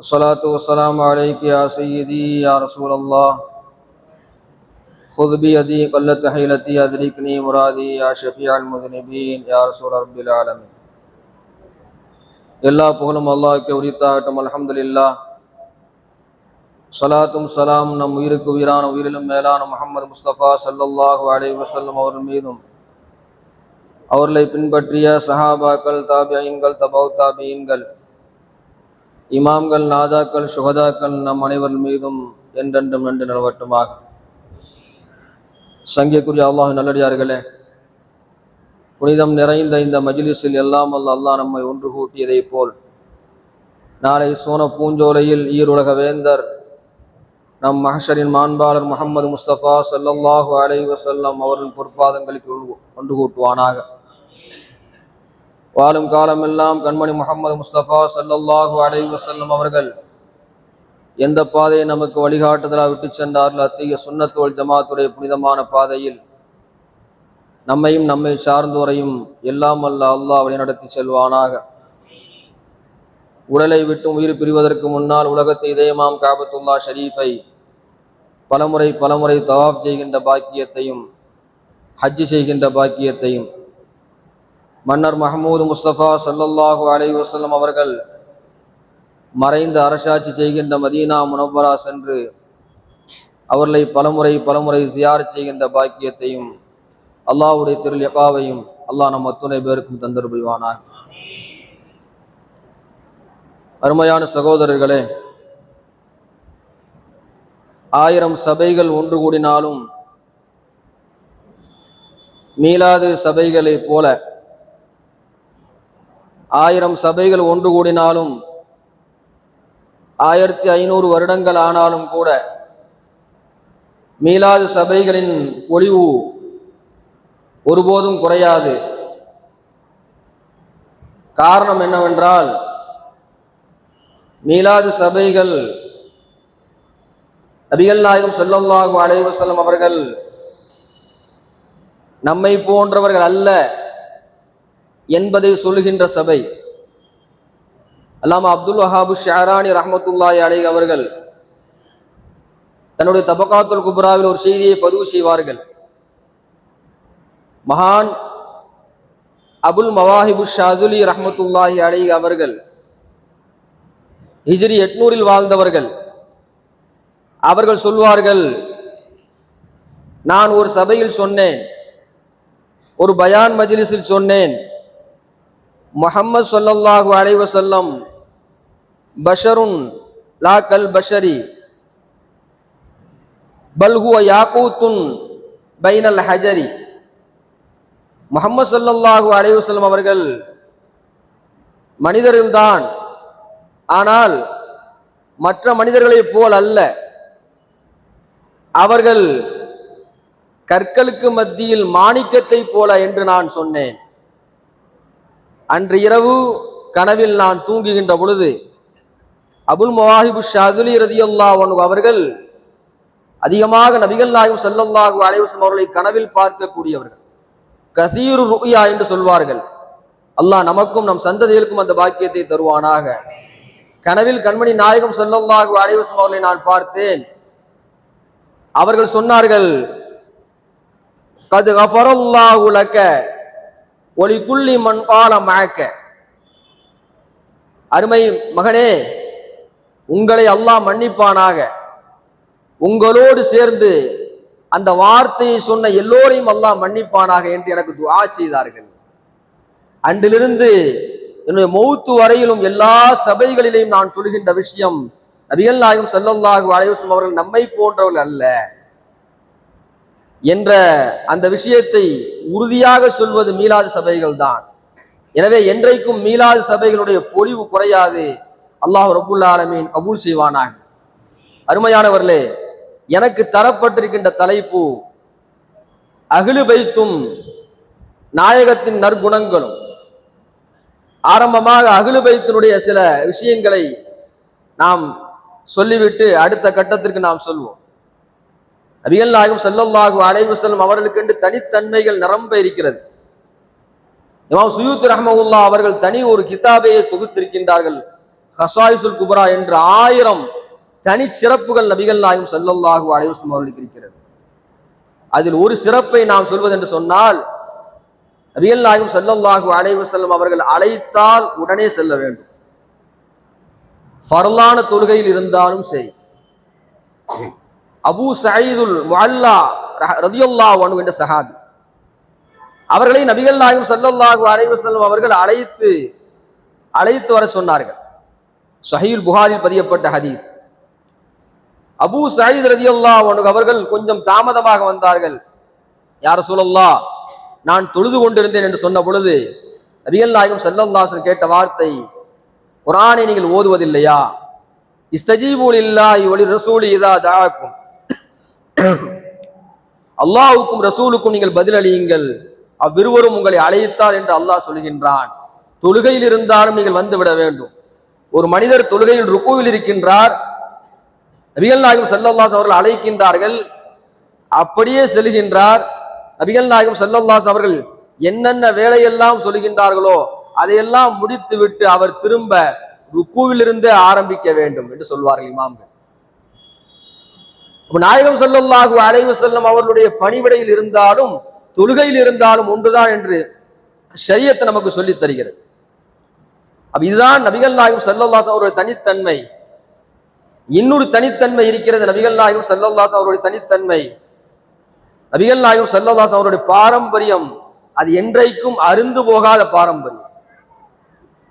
الصلاة والسلام عليك يا سيدي يا رسول الله خذ بيدي قلت حيلتي أدركني مرادي يا شفيع المذنبين يا رسول رب العالمين. எல்லா புகழும் அல்லாஹ்வுக்கே உரித்தாகட்டும். அல்ஹம்துலில்லாஹ். ஸலாத்தும் ஸலாமும் நம் உயிருக்கு உயிரான உயிரிலும் மேலான முஹம்மது முஸ்தபா ஸல்லல்லாஹு அலைஹி வஸல்லம் அவர்கள் மீதும் அவர்களை பின்பற்றிய சஹாபாக்கள், தாபிஈன்கள், தபௌ தாபிஈன்கள், இமாம்கள், நாதாக்கள், சுகதாக்கள் நம் அனைவர் மீதும் என்றென்றும் நின்று நிலவட்டுமாக. சங்கியக்குரிய அல்லாஹ் நல்லடியார்களே, புனிதம் நிறைந்த இந்த மஜ்லிஸில் எல்லாம் அல்லாஹ் நம்மை ஒன்று கூட்டியதை போல் நாளை சோன பூஞ்சோலையில் ஈருலக வேந்தர் நம் மஹ்ஷரின் மாண்பாளர் முஹம்மது முஸ்தபா ஸல்லல்லாஹு அலைஹி வஸல்லம் அவரின் பொற்பாதங்களுக்கு ஒன்று கூட்டுவானாக. வாழும் காலமெல்லாம் கண்மணி முஹம்மது முஸ்தபா ஸல்லல்லாஹு அலைஹி வஸல்லம் அவர்கள் எந்த பாதையை நமக்கு வழிகாட்டுதலாக விட்டு சென்றார்கள் அத்தகைய சுன்னத் வல் ஜமாத்துடைய புனிதமான பாதையில் நம்மையும் நம்மை சார்ந்தோரையும் எல்லாம் அல்லாஹ் வழிநடத்தி செல்வானாக. உடலை விட்டு உயிர் பிரிவதற்கு முன்னால் உலகத்தை இதயமாம் காபத்துல்லா ஷரீஃபை பலமுறை தவாப் செய்கின்ற பாக்கியத்தையும் ஹஜ்ஜி செய்கின்ற பாக்கியத்தையும் மன்னர் மஹமூது முஸ்தபா ஸல்லல்லாஹு அலைஹி வஸல்லம் அவர்கள் மறைந்த அரசாட்சி செய்கின்ற மதீனா முனவ்வரா சென்று அவர்களை பலமுறை ஜியாரத் செய்கின்ற பாக்கியத்தையும் அல்லாஹ்வுடைய திருலிகாவையும் அல்லாஹ் நம் அத்துணை பேருக்கும் தந்தர் புரிவானாக. அருமையான சகோதரர்களே, 1000 சபைகள் ஒன்று கூடினாலும் மீலாது சபைகளை போல 1000 சபைகள் ஒன்று கூடினாலும் 1500 வருடங்கள் ஆனாலும் கூட மீலாது சபைகளின் பொலிவு ஒருபோதும் குறையாது. காரணம் என்னவென்றால், மீலாது சபைகள் நபிகள் நாயகம் ஸல்லல்லாஹு அலைஹி வஸல்லம் அவர்கள் நம்மை போன்றவர்கள் அல்ல என்பதை சொல்கின்ற சபை. அல்லாமா அப்துல் வஹாப் ஷஅரானி ரஹ்மத்துல்லாஹி அலைஹி அவர்கள் தன்னுடைய தபகாத்துல் குப்ராவில் ஒரு செய்தியை பதிவு செய்வார்கள். மகான் அபுல் மவாஹிபு ஷாதுலி ரஹ்மத்துல்லாஹி அலைஹி அவர்கள் ஹிஜ்ரி 800 வாழ்ந்தவர்கள். அவர்கள் சொல்வார்கள், நான் ஒரு சபையில் சொன்னேன், ஒரு பயான் மஜ்லிஸில் சொன்னேன், முஹம்மது ஸல்லல்லாஹு அலைஹி வஸல்லம் பஷருன் லா கல் பஷரி பல் ஹுவ யாகூத்துன் பைனல் ஹஜரி. முஹம்மது ஸல்லல்லாஹு அலைஹி வஸல்லம் அவர்கள் மனிதர்கள்தான், ஆனால் மற்ற மனிதர்களைப் போல் அல்ல. அவர்கள் கற்களுக்கு மத்தியில் மாணிக்கத்தை போல என்று நான் சொன்னேன். அன்று இரவு கனவில் நான் தூங்குகின்ற பொழுது அபுல் மவாஹிபு ஷாதுலி ரலியல்லாஹு அன்ஹு அவர்கள் அதிகமாக நபிகள் நாயகம் ஸல்லல்லாஹு அலைஹி வஸல்லம் அவர்களை கனவில் பார்க்கக்கூடியவர்கள். கதீரு ருயா என்று சொல்வார்கள். அல்லாஹ் நமக்கும் நம் சந்ததிகளுக்கும் அந்த பாக்கியத்தை தருவானாக. கனவில் கண்மணி நாயகம் ஸல்லல்லாஹு அலைஹி வஸல்லம் அவர்களை நான் பார்த்தேன். அவர்கள் சொன்னார்கள், கத் கஃபரல்லாஹு லக ஒலி குல்லி மன் கால மஅக. அருமை மகனே, உங்களை அல்லாஹ் மன்னிப்பானாக. உங்களோடு சேர்ந்து அந்த வார்த்தையை சொன்ன எல்லோரையும் அல்லாஹ் மன்னிப்பானாக என்று எனக்கு துஆ செய்தார்கள். அன்றிலிருந்து என்னுடைய மௌத்து வரையிலும் எல்லா சபைகளிலேயும் நான் சொல்கின்ற விஷயம், நபிகள் நாயகம் ஸல்லல்லாஹு அலைஹி வஸல்லம் அவர்கள் நம்மை போன்றவர்கள் அல்ல என்ற அந்த விஷயத்தை உறுதியாக சொல்வது மீலாது சபைகள் தான். எனவே என்றைக்கும் மீலாது சபைகளுடைய பொலிவு குறையாது. அல்லாஹ் ரப்புல் ஆலமீன் கபூல் செய்வானாக. அருமையானவர்களே, எனக்கு தரப்பட்டிருக்கின்ற தலைப்பு அஹ்லு பைத்தும் நாயகத்தின் நற்குணங்களும். ஆரம்பமாக அஹ்லு பைத்தினுடைய சில விஷயங்களை நாம் சொல்லிவிட்டு அடுத்த கட்டத்திற்கு நாம் சொல்வோம். நபிகள் நாயகம் ஸல்லல்லாஹு அலைஹி வஸல்லம் அவர்களுக்கு தனித்தன்மைகள் நிரம்ப இருக்கிறது. இமாம் சுயூத்தி ரஹ்மத்துல்லாஹ் அவர்கள் தனி ஒரு கிதாபையை தொகுத்திருக்கின்றார்கள். ஹசாயிசுல் குபரா என்ற 1000 தனி சிறப்புகள் நபிகள் நாயகம் ஸல்லல்லாஹு அலைஹி வஸல்லம் அவர்களுக்கு இருக்கிறது. அதில் ஒரு சிறப்பை நாம் சொல்வது என்று சொன்னால், நபிகள் நாயகம் ஸல்லல்லாஹு அலைஹி வஸல்லம் அவர்கள் அழைத்தால் உடனே செல்ல வேண்டும். ஃபர்லான தொழுகையில் இருந்தாலும் சரி. அபூ சயீதுல் முஅல்லா ரலியல்லாஹு அன்ஹு என்ற சஹாபி, அவர்களை நபிகள் நாயகம் ஸல்லல்லாஹு அலைஹி வஸல்லம் அவர்கள் அழைத்து வர சொன்னார்கள். ஸஹீஹுல் புகாரில் பதியப்பட்ட ஹதீஸ். அபூ சயீத் ரலியல்லாஹு அன்ஹு அவர்கள் கொஞ்சம் தாமதமாக வந்தார்கள். யா ரசூலல்லாஹ், நான் தொழுது கொண்டிருந்தேன் என்று சொன்ன பொழுது நபிகள் நாயகம் ஸல்லல்லாஹு அலைஹி வஸல்லம் கேட்ட வார்த்தை, குர்ஆனை நீங்கள் ஓதுவதில்லையா? இஸ்தஜீபு லில்லாஹி வலி ரசூலி இதா தஆக்கும், அல்லாஹ்வுக்கும் ரசூலுக்கும் நீங்கள் பதிலளியுங்கள், அவ்விருவரும் உங்களை அழைத்தால் என்று அல்லாஹ் சொல்கின்றான். தொழுகையில் இருந்தாலும் நீங்கள் வந்து விட வேண்டும். ஒரு மனிதர் தொழுகையில் ருக்குவில் இருக்கின்றார், நபிகள் நாயகம் ஸல்லல்லாஹு அலைஹி அவர்கள் அழைக்கின்றார்கள், அப்படியே செல்கின்றார். நபிகள் நாயகம் ஸல்லல்லாஹு அலைஹி அவர்கள் என்னென்ன வேலையெல்லாம் சொல்கின்றார்களோ அதையெல்லாம் முடித்து விட்டு அவர் திரும்ப ருக்குவிலிருந்து ஆரம்பிக்க வேண்டும் என்று சொல்வார்கள் இமாம்கள். நாயகம் ஸல்லல்லாஹு அலைஹி வஸல்லம் அவர்களுடைய பணிவிடையில் இருந்தாலும் தொழுகையில் இருந்தாலும் ஒன்றுதான் என்று ஷரியத் நமக்கு சொல்லித் தருகிறது. இதுதான் நபிகள் நாயகம் ஸல்லல்லாஹு அலைஹி அவருடைய தனித்தன்மை. இன்னொரு தனித்தன்மை இருக்கிறது. நபிகள் நாயகம் ஸல்லல்லாஹு அலைஹி அவருடைய தனித்தன்மை, நபிகள் நாயகம் ஸல்லல்லாஹு அலைஹி அவருடைய பாரம்பரியம் அது என்றைக்கும் அருந்து போகாத பாரம்பரியம்.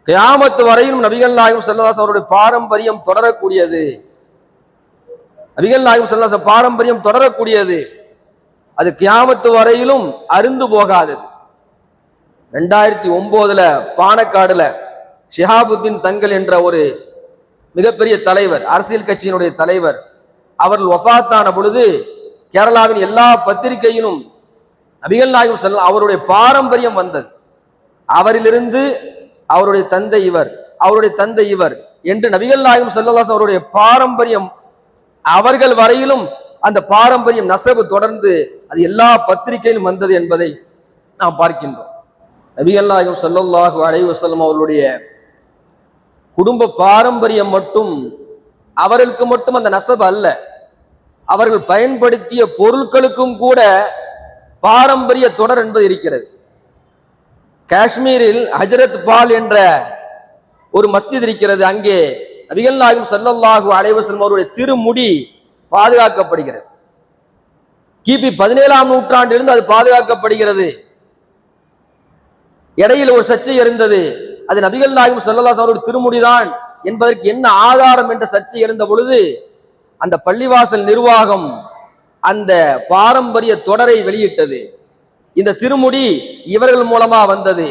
கியாமத் வரையிலும் நபிகள் நாயகம் ஸல்லல்லாஹு அலைஹி அவருடைய பாரம்பரியம் தொடரக்கூடியது. நபிகள் நாயகம் ஸல்லல்லாஹு அலைஹி பாரம்பரியம் தொடரக்கூடியது, அது கியாமத் வரையிலும் அருந்து போகாதது. 2009 பாணக்காடுல ஷிஹாபுத்தீன் தங்கல் என்ற ஒரு மிகப்பெரிய தலைவர், அரசியல் கட்சியினுடைய தலைவர், அவர்கள் வஃபாத்தான பொழுது கேரளாவின் எல்லா பத்திரிகையிலும் நபிகள் நாயகம் ஸல்லல்லாஹு அவருடைய பாரம்பரியம் வந்தது. அவரிலிருந்து அவருடைய தந்தை இவர், அவருடைய தந்தை இவர் என்று நபிகள் நாயகம் ஸல்லல்லாஹு அலைஹி அவருடைய பாரம்பரியம் அவர்கள் வரையிலும் அந்த பாரம்பரியம் நசபு தொடர்ந்து அது எல்லா பத்திரிகையிலும் வந்தது என்பதை நாம் பார்க்கின்றோம். நபிகள் நாயகம் ஸல்லல்லாஹு அலைஹி வஸல்லம் அவர்களுடைய குடும்ப பாரம்பரியம் மட்டும் அவர்களுக்கு மட்டும் அந்த நசபு அல்ல, அவர்கள் பயன்படுத்திய பொருட்களுக்கும் கூட பாரம்பரிய தொடர் என்பது இருக்கிறது. காஷ்மீரில் ஹஜரத் பால் என்ற ஒரு மஸ்ஜித் இருக்கிறது. அங்கே நபிகள் நாயகம் ஸல்லல்லாஹு அலைஹி வஸல்லம் அவருடைய திருமுடி பாதுகாக்கப்படுகிறது. கிபி 17ஆம் நூற்றாண்டிலிருந்து அது பாதுகாக்கப்படுகிறது. இடையில் ஒரு சர்ச்சை இருந்தது, அது நபிகள் நாயகம் ஸல்லல்லாஹு அலைஹி அவருடைய திருமுடிதான் என்பதற்கு என்ன ஆதாரம் என்ற சர்ச்சை இருந்த பொழுது அந்த பள்ளிவாசல் நிர்வாகம் அந்த பாரம்பரிய தொடரை வெளியிட்டது. இந்த திருமுடி இவர்கள் மூலமா வந்தது,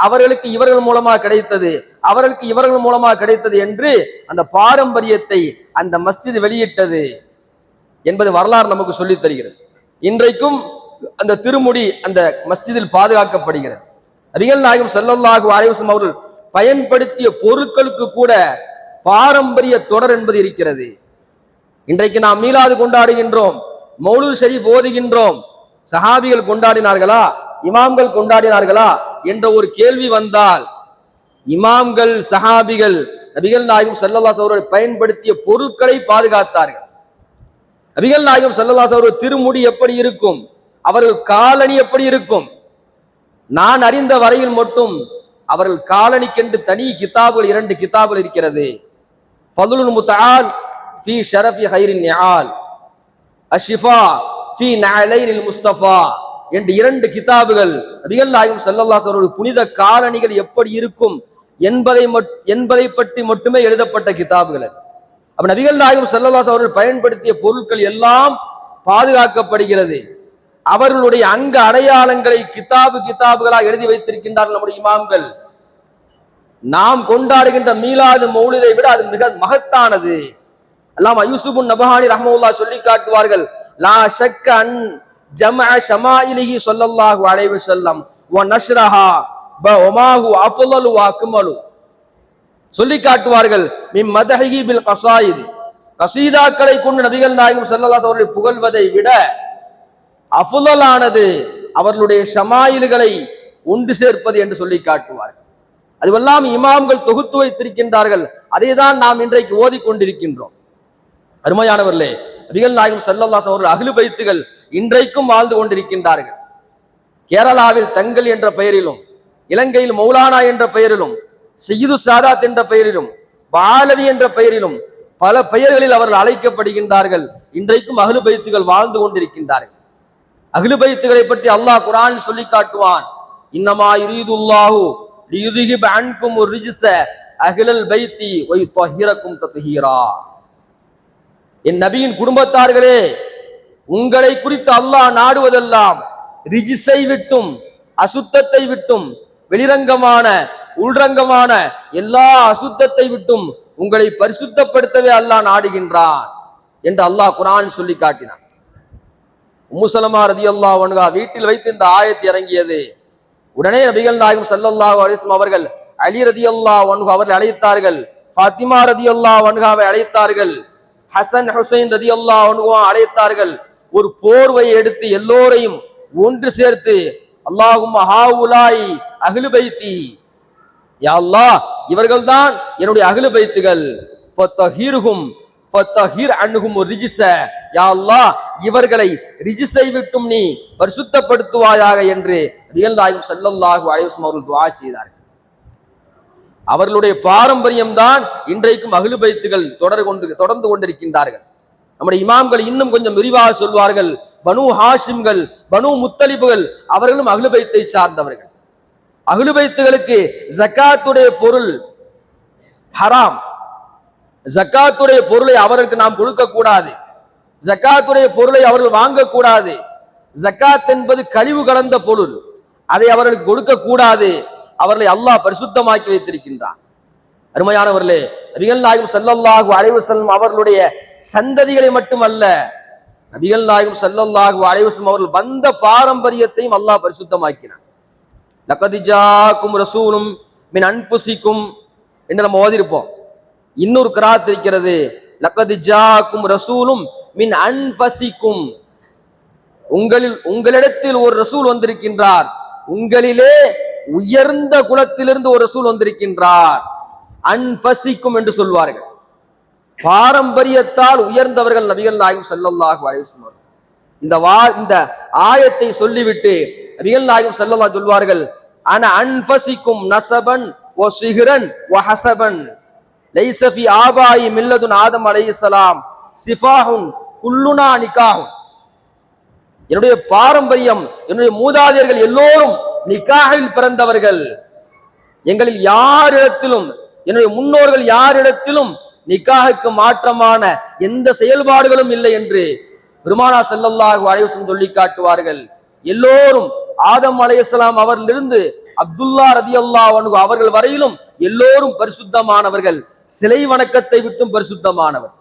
அவர்களுக்கு இவர்கள் மூலமா கிடைத்தது, அவர்களுக்கு இவர்கள் மூலமா கிடைத்தது என்று அந்த பாரம்பரியத்தை அந்த மஸ்ஜித் வெளியிட்டது என்பது வரலாறு நமக்கு சொல்லித் தருகிறது. இன்றைக்கும் அந்த திருமுடி அந்த மஸ்ஜிதில் பாதுகாக்கப்படுகிறது. நபிகள் நாயகம் ஸல்லல்லாஹு அலைஹி வஸல்லம் அவர்கள் பயன்படுத்திய பொருட்களுக்கு கூட பாரம்பரிய தொடர் என்பது இருக்கிறது. இன்றைக்கு நாம் மீலாது கொண்டாடுகின்றோம், மௌலூத் ஷரீஃப் ஓதுகின்றோம். சஹாபிகள் கொண்டாடினார்களா, இமாம்கள் கொண்டாடினார்களா என்ற ஒரு கேள்வி வந்தால், இமாம்கள் சஹாபிகள் நபிகள் நாயகம் ஸல்லல்லாஹு அலைஹி வஸல்லம் பயன்படுத்திய பொருட்களை பாதுகாத்தார்கள். நபிகள் நாயகம் ஸல்லல்லாஹு அலைஹி வஸல்லம் திருமுடி எப்படி இருக்கும், அவர்கள் காலணி எப்படி இருக்கும், நான் அறிந்த வரையில் மட்டும் அவர்கள் காலணிக்கென்று தனி கிதாபுகள் 2 கிதாபுகள் இருக்கிறது. ஃபதுலுல் முத்தஆல் ஃபீ ஷரஃபி ஹைரின் நிஆல், அஷ்ஷிஃபா ஃபீ நஅலைனில் முஸ்தஃபா என்ற 2 கிதாபுகள் நபிகள் நாயகம் ஸல்லல்லாஹு அலைஹி வஸல்லம் புனித காலணிகள் எப்படி இருக்கும் என்பதை பற்றி மட்டுமே எழுதப்பட்ட கிதாபுகள். அப்ப நபிகள் நாயகம் ஸல்லல்லாஹு அலைஹி அவர்கள் பயன்படுத்திய பொருட்கள் எல்லாம் பாதுகாக்கப்படுகிறது. அவர்களுடைய அங்க அடையாளங்களை கிதாபுகளாக எழுதி வைத்திருக்கின்றார்கள் நம்முடைய இமாம்கள். நாம் கொண்டாடுகின்ற மீலாது மௌலிதை விட அது மிக மகத்தானது. அல்லாமா யூசுப் நபஹானி ரஹ்மத்துல்லாஹி சொல்லி காட்டுவார்கள், லா ஷக்க அன் ஜம்அ ஷமாயிலிஹி ஸல்லல்லாஹு அலைஹி வஸல்லம் வ நஷ்ரஹா வமாஹு அஃலலு வ அக்மலு. சொல்லி காட்டுவார்கள், மின் மதஹி பில் கஸாயித், கஸீதாக்களை கொண்டு நபிகள் நாயகம் ஸல்லல்லாஹு அலைஹி அவர்களை புகழ்வதை விட அஃலலானது அவர்களுடைய ஷமாயில்களை ஒன்று சேர்ப்பது என்று சொல்லி காட்டுவார்கள். அதுவெல்லாம் இமாம்கள் தொகுத்து வைத்திருக்கின்றார்கள். அதை தான் நாம் இன்றைக்கு ஓதிக்கொண்டிருக்கின்றோம். அருமையானவர்களே, நபிகள் நாயகம் ஸல்லல்லாஹு அலைஹி வஸல்லம் அஹ்லு பைத்துகள் இன்றைக்கும் வாழ்ந்து கொண்டிருக்கின்றார்கள். கேரளாவில் தங்கள் என்ற பெயரிலும், இலங்கையில் மௌலானா என்ற பெயரிலும், சையீது சாதாத் என்ற பெயரிலும், பாலவி என்ற பெயரிலும் பல பெயர்களில் அவர்கள் அழைக்கப்படுகின்றார்கள். இன்றைக்கும் அஹ்லு பைத்துகள் வாழ்ந்து கொண்டிருக்கின்றார்கள். அஹ்லு பைத்துகளை பற்றி அல்லாஹ் குர்ஆன் சொல்லி காட்டுவான், இன்னமா யுரீதுல்லாஹு லியுذஹிப அன்கும் ரிஜ்ஸ அஹ்லல் பைத்தி வ யுطஹிரக்கும் தத்ஹீரா. என் நபியின் குடும்பத்தார்களே, உங்களை குறித்து அல்லாஹ் நாடுவதெல்லாம் ரிஜிஸை விட்டும், அசுத்தத்தை விட்டும், வெளிரங்கமான உள்ரங்கமான எல்லா அசுத்தத்தை விட்டும் உங்களை பரிசுத்தப்படுத்தவே அல்லாஹ் நாடுகின்றான் என்று அல்லாஹ் குர்ஆன் சொல்லி காட்டினான். உம்மு சலமா ரலியல்லாஹு அன்ஹா வீட்டில் வைத்து இந்த ஆயத்து இறங்கியது. உடனே நபிகள் நாயகம் ஸல்லல்லாஹு அலைஹி வஸல்லம் அவர்கள் அலி ரலியல்லாஹு அன்ஹு அவர்களை அழைத்தார்கள், ஃபாத்திமா ரலியல்லாஹு அன்ஹாவை அழைத்தார்கள், ஹசன் ஹுசைன் ரலியல்லாஹு அன்ஹு அழைத்தார்கள். ஒரு போர்வையை எடுத்து எல்லோரையும் ஒன்று சேர்த்து, அல்லாஹும்ம ஹாவுலாயி அஹ்லு பைத்தி, யா அல்லாஹ் இவர்கள்தான் என்னுடைய அஹ்லு பைத்துகள், ஃபத்தஹிர்ஹும் ஃபத்தஹிர் அன்ஹும் ரிஜ்ஸ, யா அல்லாஹ் இவர்களை ரிஜ்ஸை விட்டும் நீ பரிசுத்தப்படுத்துவாயாக என்று நபிகள் நாயகம் ஸல்லல்லாஹு அலைஹி வஸல்லம் அவர்கள் துஆ செய்தார்கள். அவர்களுடைய பாரம்பரியம் தான் இன்றைக்கும் அஹ்லு பைத்துகள் தொடர்ந்து கொண்டிருக்கின்றார்கள். நம்முடைய இமாம்கள் இன்னும் கொஞ்சம் விரிவாக சொல்வார்கள், பனு ஹாஷிம்கள், பனு முத்தலிபுகள் அவர்களும் அஹ்லு பைத்தை சார்ந்தவர்கள். அஹ்லு பைத்துகளுக்கு ஜக்காத்துடைய பொருள் ஹராம். ஜக்காத்துடைய பொருளை அவர்களுக்கு நாம் கொடுக்க கூடாது. ஜக்காத்துடைய பொருளை அவர்கள் வாங்கக்கூடாது. ஜக்காத் என்பது கழிவு கலந்த பொருள், அதை அவர்களுக்கு கொடுக்க கூடாது. அவர்களை அல்லாஹ் பரிசுத்தமாக்கி வைத்திருக்கின்றான். அருமையானவர்களே, நபிகள் நாயகம் ஸல்லல்லாஹு அலைஹி வஸல்லம் அவர்களுடைய சந்ததிகளை மட்டுமல்ல, நபிகள் நாயகம் ஸல்லல்லாஹு அலைஹி வஸல்லம் அவர்கள் வந்த பாரம்பரியத்தையும் அல்லாஹ் பரிசுத்தமாக்கினான். லகத் ஜாஅக்கும் ரசூலும் மின் அன்ஃபுசிக்கும் என்று நம்ம ஓதிருப்போம். இன்னொரு கிராத் இருக்கிறது, லகத் ஜாஅக்கும் ரசூலும் மின் அன்ஃபசிக்கும், உங்களிடத்தில் ஒரு ரசூல் வந்திருக்கின்றார், உங்களிலே உயர்ந்த குலத்திலிருந்து ஒரு ரசூல் வந்திருக்கின்றார். அன்ஃபசிக்கும் என்று சொல்வார்கள். பாரம்பரியத்தால் உயர்ந்தவர்கள் நபிகள் நாயகம் ஸல்லல்லாஹு அலைஹி வஸல்லம். இந்த ஆயத்தை சொல்லிவிட்டு நபிகள் நாயகம் ஸல்லல்லாஹு அலைஹி சொல்வார்கள், அன அன்ஃபசிக்கும் நஸபன் வ ஸிஹ்ரன் வ ஹஸபன் லைஸ ஃபீ ஆபாயி மில்லதுன் ஆதம் அலைஹிஸ்ஸலாம் சிஃபாஹுன் குல்லுனா நிகாஹுன். என்னுடைய பாரம்பரியம், என்னுடைய மூதாதையர்கள் எல்லோரும் நிக்காஹில் பிறந்தவர்கள். எங்களில் யாரிடத்திலும், என்னுடைய முன்னோர்கள் யாரிடத்திலும் நிக்காஹுக்கு மாற்றமான எந்த செயல்பாடுகளும் இல்லை என்று பெருமானார் ஸல்லல்லாஹு அலைஹி வஸல்லம் சொல்லி காட்டுவார்கள். எல்லோரும் ஆதம் அலைஹிஸ்ஸலாம் அவர்களிருந்து அப்துல்லா ரலியல்லாஹு அன்ஹு அவர்கள் வரையிலும் எல்லோரும் பரிசுத்தமானவர்கள், சிலை வணக்கத்தை விட்டும் பரிசுத்தமானவர்.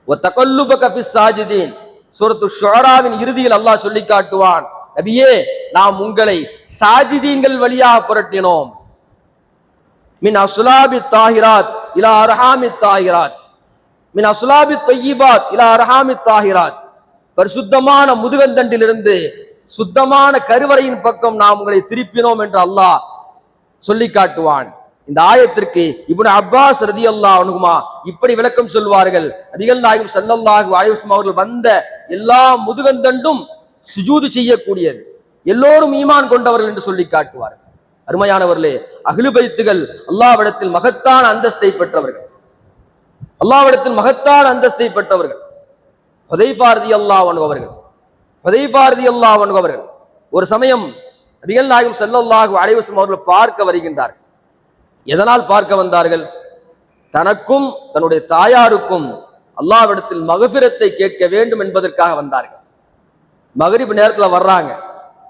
வ தகல்லுபக ஃபிஸ் சாஜிதீன், சூரத்து ஷுஆராவின் இறுதியில் அல்லாஹ் சொல்லி காட்டுவான், நபியே நாம் உங்களை சாஜிதீன்கள் வழியாக புரட்டினோம். மின் அஸ்லாபி தாஹிராத் இலா அர்ஹாமி தாஹிராத், மின் அஸ்லாபி தய்யிபாத் இலா அர்ஹாமி தாஹிராத், பரிசுத்தமான முதுகந்தண்டிலிருந்து சுத்தமான கருவறையின் பக்கம் நாம் உங்களை திருப்பினோம் என்று அல்லாஹ் சொல்லி காட்டுவான். இந்த ஆயத்திற்கு இப்னு அப்பாஸ் ரலியல்லாஹு அன்ஹுமா இப்படி விளக்கம் சொல்வார்கள், நபிகள் நாயகம் ஸல்லல்லாஹு அலைஹி வஸல்லம் அவர்கள் வந்த எல்லா முதுகந்தண்டும் சுஜூது செய்யக்கூடியது, எல்லோரும் ஈமான் கொண்டவர்கள் என்று சொல்லி காட்டுவார்கள். அருமையானவர்களே, அஹ்லு பைத்துகள் அல்லாஹ்விடத்தில் மகத்தான அந்தஸ்தை பெற்றவர்கள், அல்லாஹ்விடத்தில் மகத்தான அந்தஸ்தை பெற்றவர்கள். ஹுதைஃபா ரலியல்லாஹு அன்ஹு அவர்கள், ஹுதைஃபா ரலியல்லாஹு அன்ஹு அவர்கள் ஒரு சமயம் நபிகள் நாயகம் ஸல்லல்லாஹு அலைஹி வஸல்லம் அவர்கள் பார்க்க வருகின்றார்கள். எதனால் பார்க்க வந்தார்கள்? தனக்கும் தன்னுடைய தாயாருக்கும் அல்லாஹ்விடத்தில் மக்ஃபிரத்தை கேட்க வேண்டும் என்பதற்காக வந்தார்கள். மக்ரிப் நேரத்துல வர்றாங்க,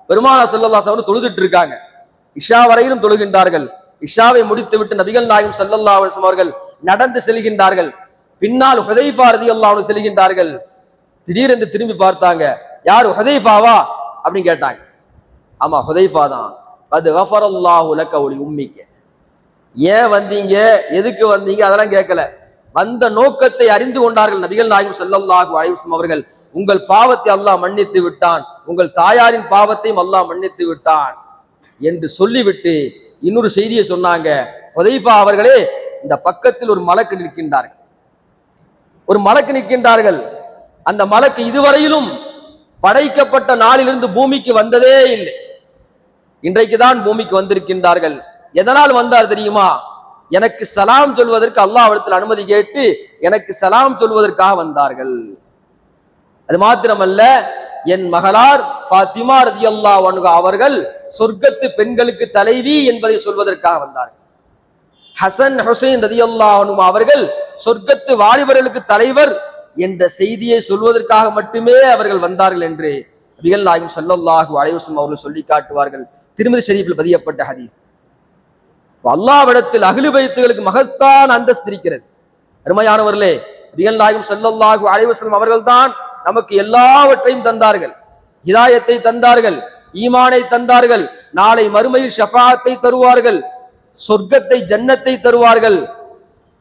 பெருமானார் ஸல்லல்லாஹு அலைஹி வஸல்லம் தொழுதுட்டு இருக்காங்க, இஷா வரையிலும் தொழுகின்றார்கள். இஷாவை முடித்துவிட்டு நபிகள் நாயகம் ஸல்லல்லாஹு அலைஹி வஸல்லம் அவர்கள் நடந்து செல்கின்றார்கள். பின்னால் ஹுதைஃபா ரலியல்லாஹு அன்ஹு செல்கின்றார்கள். திடீரென்று திரும்பி பார்த்தாங்க, யாரு? ஹுதைஃபாவா அப்படின்னு கேட்டாங்க. ஆமா, ஹுதைஃபா தான். அது கஃபரல்லாஹு லக வ லி உம்மிக. ஏன் வந்தீங்க, எதுக்கு வந்தீங்க அதெல்லாம் கேட்கல, வந்த நோக்கத்தை அறிந்து கொண்டார்கள் நபிகள் நாயகம் ஸல்லல்லாஹு அலைஹி வஸல்லம் அவர்கள். உங்கள் பாவத்தை அல்லாஹ் மன்னித்து விட்டான், உங்கள் தாயாரின் பாவத்தையும் அல்லாஹ் மன்னித்து விட்டான் என்று சொல்லிவிட்டு இன்னொரு செய்தியை சொன்னாங்க. ஹுதைஃபா அவர்களே, இந்த பக்கத்தில் ஒரு மலக்கு நிற்கின்றார்கள். ஒரு மலக்கு நிற்கின்றார்கள். அந்த மலக்கு இதுவரையிலும் படைக்கப்பட்ட நாளிலிருந்து பூமிக்கு வந்ததே இல்லை. இன்றைக்குதான் பூமிக்கு வந்திருக்கின்றார்கள். எதனால் வந்தார் தெரியுமா? எனக்கு சலாம் சொல்வதற்கு அல்லாஹ்விடத்தில் அனுமதி கேட்டு எனக்கு சலாம் சொல்வதற்காக வந்தார்கள். அது மாத்திரமல்ல, என் மகளார் ஃபாத்திமா ரலியல்லாஹு அன்ஹா அவர்கள் சொர்க்கத்து பெண்களுக்கு தலைவி என்பதை சொல்வதற்காக வந்தார்கள். ஹசன் ஹுசைன் ரலியல்லாஹு அன்ஹுமா அவர்கள் சொர்க்கத்து வாலிபர்களுக்கு தலைவர் என்ற செய்தியை சொல்வதற்காக மட்டுமே அவர்கள் வந்தார்கள் என்று நபிகள் நாயகம் ஸல்லல்லாஹு அலைஹி வஸல்லம் அவர்கள் சொல்லி காட்டுவார்கள். திருமதி ஷரீஃபில் பதியப்பட்ட ஹதீஸ். அல்லாஹ்விடத்தில் அஹ்லு பைத்துகளுக்கு மகத்தான அந்தஸ்து இருக்கிறது. அருமையானவர்களே, நபிகள் நாயகம் ஸல்லல்லாஹு அலைஹி வஸல்லம் அவர்கள் தான் நமக்கு எல்லாவற்றையும் தந்தார்கள். ஹிதாயத்தை தந்தார்கள், ஈமானை தந்தார்கள், நாளை மறுமையில் ஷஃபாஅத்தை தருவார்கள், சொர்க்கத்தை ஜன்னத்தை தருவார்கள்.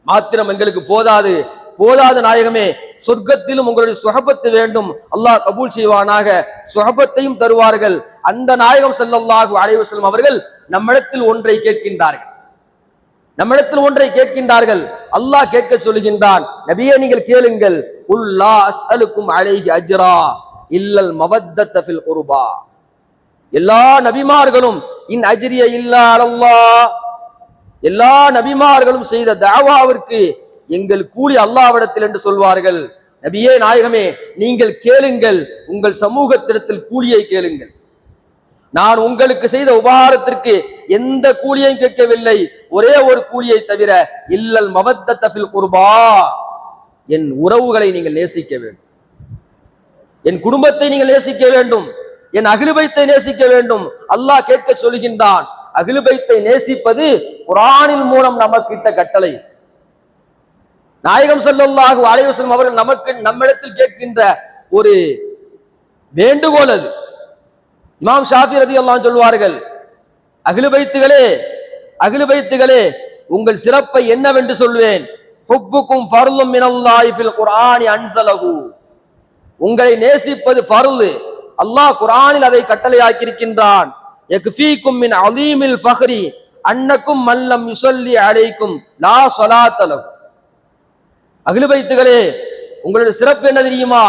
மாத்திரம் எங்களுக்கு போதாது நாயகமே, சொர்க்கத்திலும் உங்களுடைய சுஹபத்து வேண்டும், அல்லாஹ் கபூல் செய்வானாக, சுஹபத்தையும் தருவார்கள். அந்த நாயகம் ஸல்லல்லாஹு அலைஹி வஸல்லம் அவர்கள் நம்மிடத்தில் ஒன்றை கேட்கின்றார்கள். அல்லாஹ் கேட்க சொல்கின்றான், நபியே நீங்கள் கேளுங்கள், உல்லா அஸ்அலுக்கும் அலைஹி அஜ்ரா இல்லல் மவத்தத ஃபில் குர்பா. எல்லா நபிமார்களும் இன் அஜ்ரிய இல்லா அலல்லாஹ், எல்லா நபிமார்களும் செய்த தஅவாவிற்கு எங்கள் கூலி அல்லாஹ்விடத்தில் என்று சொல்வார்கள். நபியே நாயகமே, நீங்கள் கேளுங்கள், உங்கள் சமூகத்திடத்தில் கூலியை கேளுங்கள். நான் உங்களுக்கு செய்த உபகாரத்திற்கு எந்த கூலியையும் கேட்கவில்லை, ஒரே ஒரு கூலியை தவிர, இல்லல் மவத்தத ஃபில் குர்பா, என் உறவுகளை நீங்கள் நேசிக்க வேண்டும், என் குடும்பத்தை நீங்கள் நேசிக்க வேண்டும், என் அஹ்லு பைத்தை நேசிக்க வேண்டும். அல்லாஹ் கேட்க சொல்கின்றான். அஹ்லு பைத்தை நேசிப்பது குர்ஆனின் மூலம் நமக்கு இட்ட கட்டளை. நாயகம் ஸல்லல்லாஹு அலைஹி வஸல்லம் அவர்கள் நம்மிடத்தில் கேட்கின்ற ஒரு வேண்டுகோள் அது. இமாம் ஷாஃபி ரலியல்லாஹு அன்ஹு சொல்வார்கள், அஹ்லு பைத்துகளே உங்கள் சிறப்பை என்னவென்று சொல்வேன்? ஹுப்புக்கும் ஃபர்லும் மினல்லாஹி ஃபில் குர்ஆனி அன்ஸலஹு. உங்களை நேசிப்பது ஃபர்லு, அல்லாஹ் குர்ஆனில் அதை கட்டளையாக்கி இருக்கின்றான். யக்ஃபீக்கும் மின் அலீமில் ஃபஹ்ரி அன்னக்கும் மல்லம் யுஸல்லி அலைக்கும் லா ஸலாத்த லஹு. அஹ்லு பைத்துகளே, உங்களுடைய சிறப்பு என்ன தெரியுமா?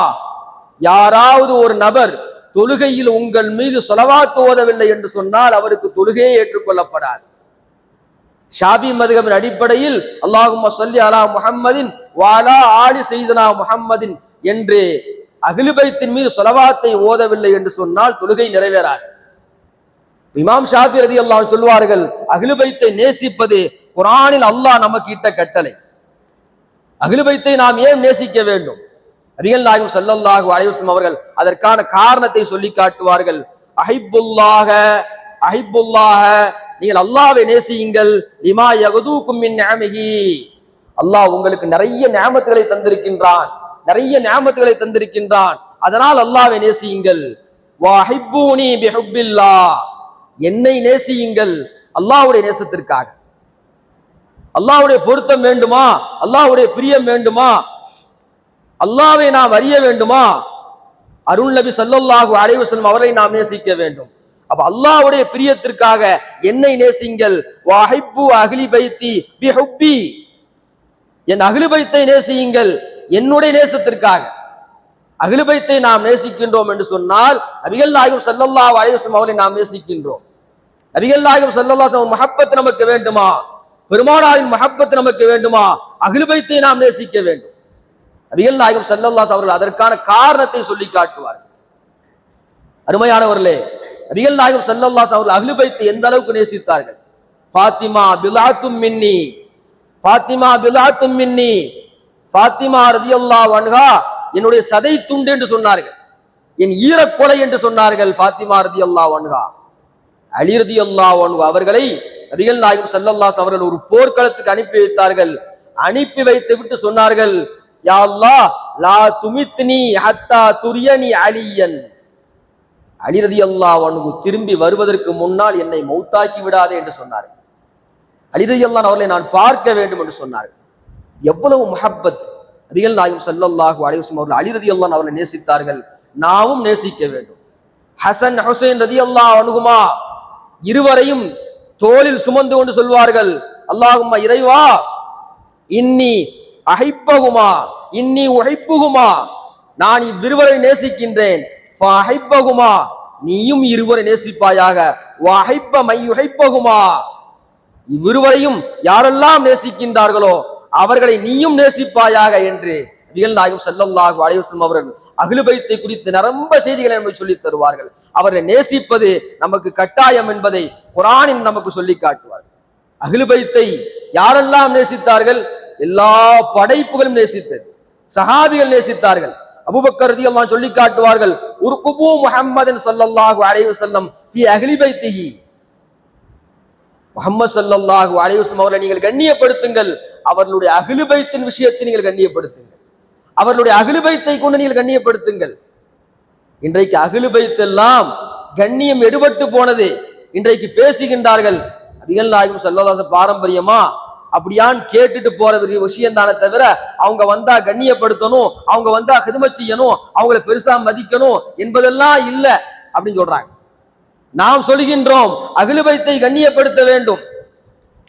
யாராவது ஒரு நபர் தொழுகையில் உங்கள் மீது ஸலவாத் ஓதவில்லை என்று சொன்னால் அவருக்கு தொழுகையே ஏற்றுக்கொள்ளப்படாது. ஷாஃபி மத்ஹபின் அடிப்படையில் அல்லாஹும்ம ஸல்லி அலா முஹம்மதின் வ அலா ஆலி ஸையிதுனா முஹம்மதின் என்று அஹ்லு பைத்தின் மீது ஸலவாத்தை ஓதவில்லை என்று சொன்னால் தொழுகை நிறைவேறாது. இமாம் ஷாஃபி ரலியல்லாஹு அன்ஹு சொல்வார்கள், அஹ்லு பைத்தை நேசிப்பது குர்ஆனில் அல்லாஹ் நமக்கு இட்ட கட்டளை. அஹ்லு பைத்தை நாம் ஏன் நேசிக்க வேண்டும்? நபிகள் நாயகம் ஸல்லல்லாஹு அலைஹி வஸல்லம் அவர்கள் அதற்கான காரணத்தை சொல்லி காட்டுவார்கள். அஹிப்புல்லாஹ, நீங்கள் அல்லாஹ்வை நேசியுங்கள். லிமா யகுதுக்கும் மின் நிஅமிஹி, அல்லாஹ் உங்களுக்கு நிறைய நிஅமத்துகளை தந்திருக்கின்றான், அதனால் அல்லாஹ்வை நேசியுங்கள். வஹிப்பூனி பிஹுப்பில்லாஹ், என்னை நேசியுங்கள் அல்லாஹ்வுடைய நேசத்திற்காக. அல்லாஹ்வுடைய பொருத்தம் வேண்டுமா, அல்லாஹ்வுடைய பிரியம் வேண்டுமா, அல்லாஹ்வை நாம் அறிய வேண்டுமா, அருள் நபி ஸல்லல்லாஹு அலைஹி வஸல்லம் அவரை நாம் நேசிக்க வேண்டும். அப்ப அல்லாஹ்வுடைய பிரியத்திற்காக என்னை நேசிங்கள். வஹிப்பு அஹ்லி பைத்தி பிஹுப்பி, என் அஹ்லு பைத்தை நேசியுங்கள் என்னுடைய நேசத்திற்காக. அஹ்லு பைத்தை நாம் நேசிக்கின்றோம் என்று சொன்னால் நபிகள் நாயகம் ஸல்லல்லாஹு அலைஹி வஸல்லம் அவரை நாம் நேசிக்கின்றோம். நபிகள் நாயகம் ஸல்லல்லாஹு அலைஹி வஸல்லம் முஹப்பத் நமக்கு வேண்டுமா, பெருமானாரின் முஹப்பத் நமக்கு வேண்டுமா, அஹ்லு பைத்தை நாம் நேசிக்க வேண்டும். நபிகள் நாயகம் ஸல்லல்லாஹு அலைஹி அவர்கள் அதற்கான காரணத்தை சொல்லி காட்டுவார்கள். அருமையானவர்களே, நபிகள் நாயகம் ஸல்லல்லாஹு அலைஹி அவர்கள் அஹ்லு பைத்தை எந்த அளவுக்கு நேசித்தார்கள். ஃபாத்திமா பில்ஆத்தும் மின்னி, ஃபாத்திமா ரலியல்லாஹு அன்ஹா என்னுடைய சதை துண்டு என்று சொன்னார்கள், என் ஈரக்கொலை என்று சொன்னார்கள். ஃபாத்திமா ரலியல்லாஹு அன்ஹா. அலி ரலியல்லாஹு அன்ஹு அவர்களை நபிகள் நாயகம் ஸல்லல்லாஹு அலைஹி அவர்கள் ஒரு போர்க்களத்துக்கு அனுப்பி வைத்தார்கள். அனுப்பி வைத்து விட்டு சொன்னார்கள், யா அல்லாஹ் லா துமித்னி ஹத்தா துரியனி அலியன், அலி ரலியல்லாஹு அன்ஹு திரும்பி வருவதற்கு முன்னால் என்னை மௌத்தாக்கி விடாதே என்று சொன்னார்கள். அலி ரலியல்லாஹு அவர்களை நான் பார்க்க வேண்டும் என்று சொன்னார்கள். எவ்வளவு முஹப்பத்! நபிகள் நாயகம் ஸல்லல்லாஹு அலைஹி வஸல்லம் அவர்கள் அலி ரலியல்லாஹு அவர்களை நேசித்தார்கள். நாமும் நேசிக்க வேண்டும். ஹசன் ஹுசைன் ரலியல்லாஹு அன்ஹுமா இருவரையும் தோளில் சுமந்து கொண்டு சொல்வார்கள், அல்லாஹும்ம இறைவா, இன்னி அஹைப்பகுமா இன்னி உஹைப்புகுமா, நான் இவ்விருவரை நேசிக்கின்றேன், ஃபஹைப்பகுமா, நீயும் இருவரை நேசிப்பாயாக, வஹைப்ப மையுஹைப்பகுமா, இவ்விருவரையும் யாரெல்லாம் நேசிக்கின்றார்களோ அவர்களை நீயும் நேசிப்பாயாக என்று நபிகள் நாயகம் ஸல்லல்லாஹு அலைஹி வஸல்லம் அவர்கள் அஹ்லு பைத்தை குறித்து நிரம்ப செய்திகளை நமக்கு சொல்லித் தருவார்கள். அவர்களை நேசிப்பது நமக்கு கட்டாயம் என்பதை குர்ஆனில் நமக்கு சொல்லி காட்டுவார்கள். அஹ்லு பைத்தை யாரெல்லாம் நேசித்தார்கள்? எல்லா படைப்புகளும் நேசித்தது. சஹாபிகள் நேசித்தார்கள். அபூபக்கர் ரலியல்லாஹு அன்ஹு சொல்லி காட்டுவார்கள், உர்குபு முஹம்மதின் ஸல்லல்லாஹு அலைஹி வஸல்லம் ஃபீ அஹ்லி பைத்திஹி, முஹம்மது ஸல்லல்லாஹு அலைஹி வஸல்லம் அவர்களை நீங்கள் கண்ணியப்படுத்துங்கள், அவர்களுடைய அஹ்லு பைத்தின் விஷயத்தை நீங்கள் கண்ணியப்படுத்துங்கள், அவர்களுடைய அஹ்லு பைத்தை கொண்டு நீங்கள் கண்ணியப்படுத்துங்கள். இன்றைக்கு அஹ்லு பைத் எல்லாம் கண்ணியம் எடுபட்டு போனது. இன்றைக்கு பேசுகின்றார்கள், நபிகள் நாயகம் ஸல்லல்லாஹு அலைஹி வஸல்லம் பாரம்பரியமா அப்படியான்னு கேட்டுட்டு போற விஷயம் தானே தவிர அவங்க வந்தா கண்ணியப்படுத்தணும், அவங்க வந்தா ஹிதமத் செய்யணும், அவங்களை பெருசா மதிக்கணும் என்பதெல்லாம் இல்ல அப்படின்னு சொல்றாங்க. நாம் சொல்கின்றோம் அஹ்லு பைத்தை கண்ணியப்படுத்த வேண்டும்.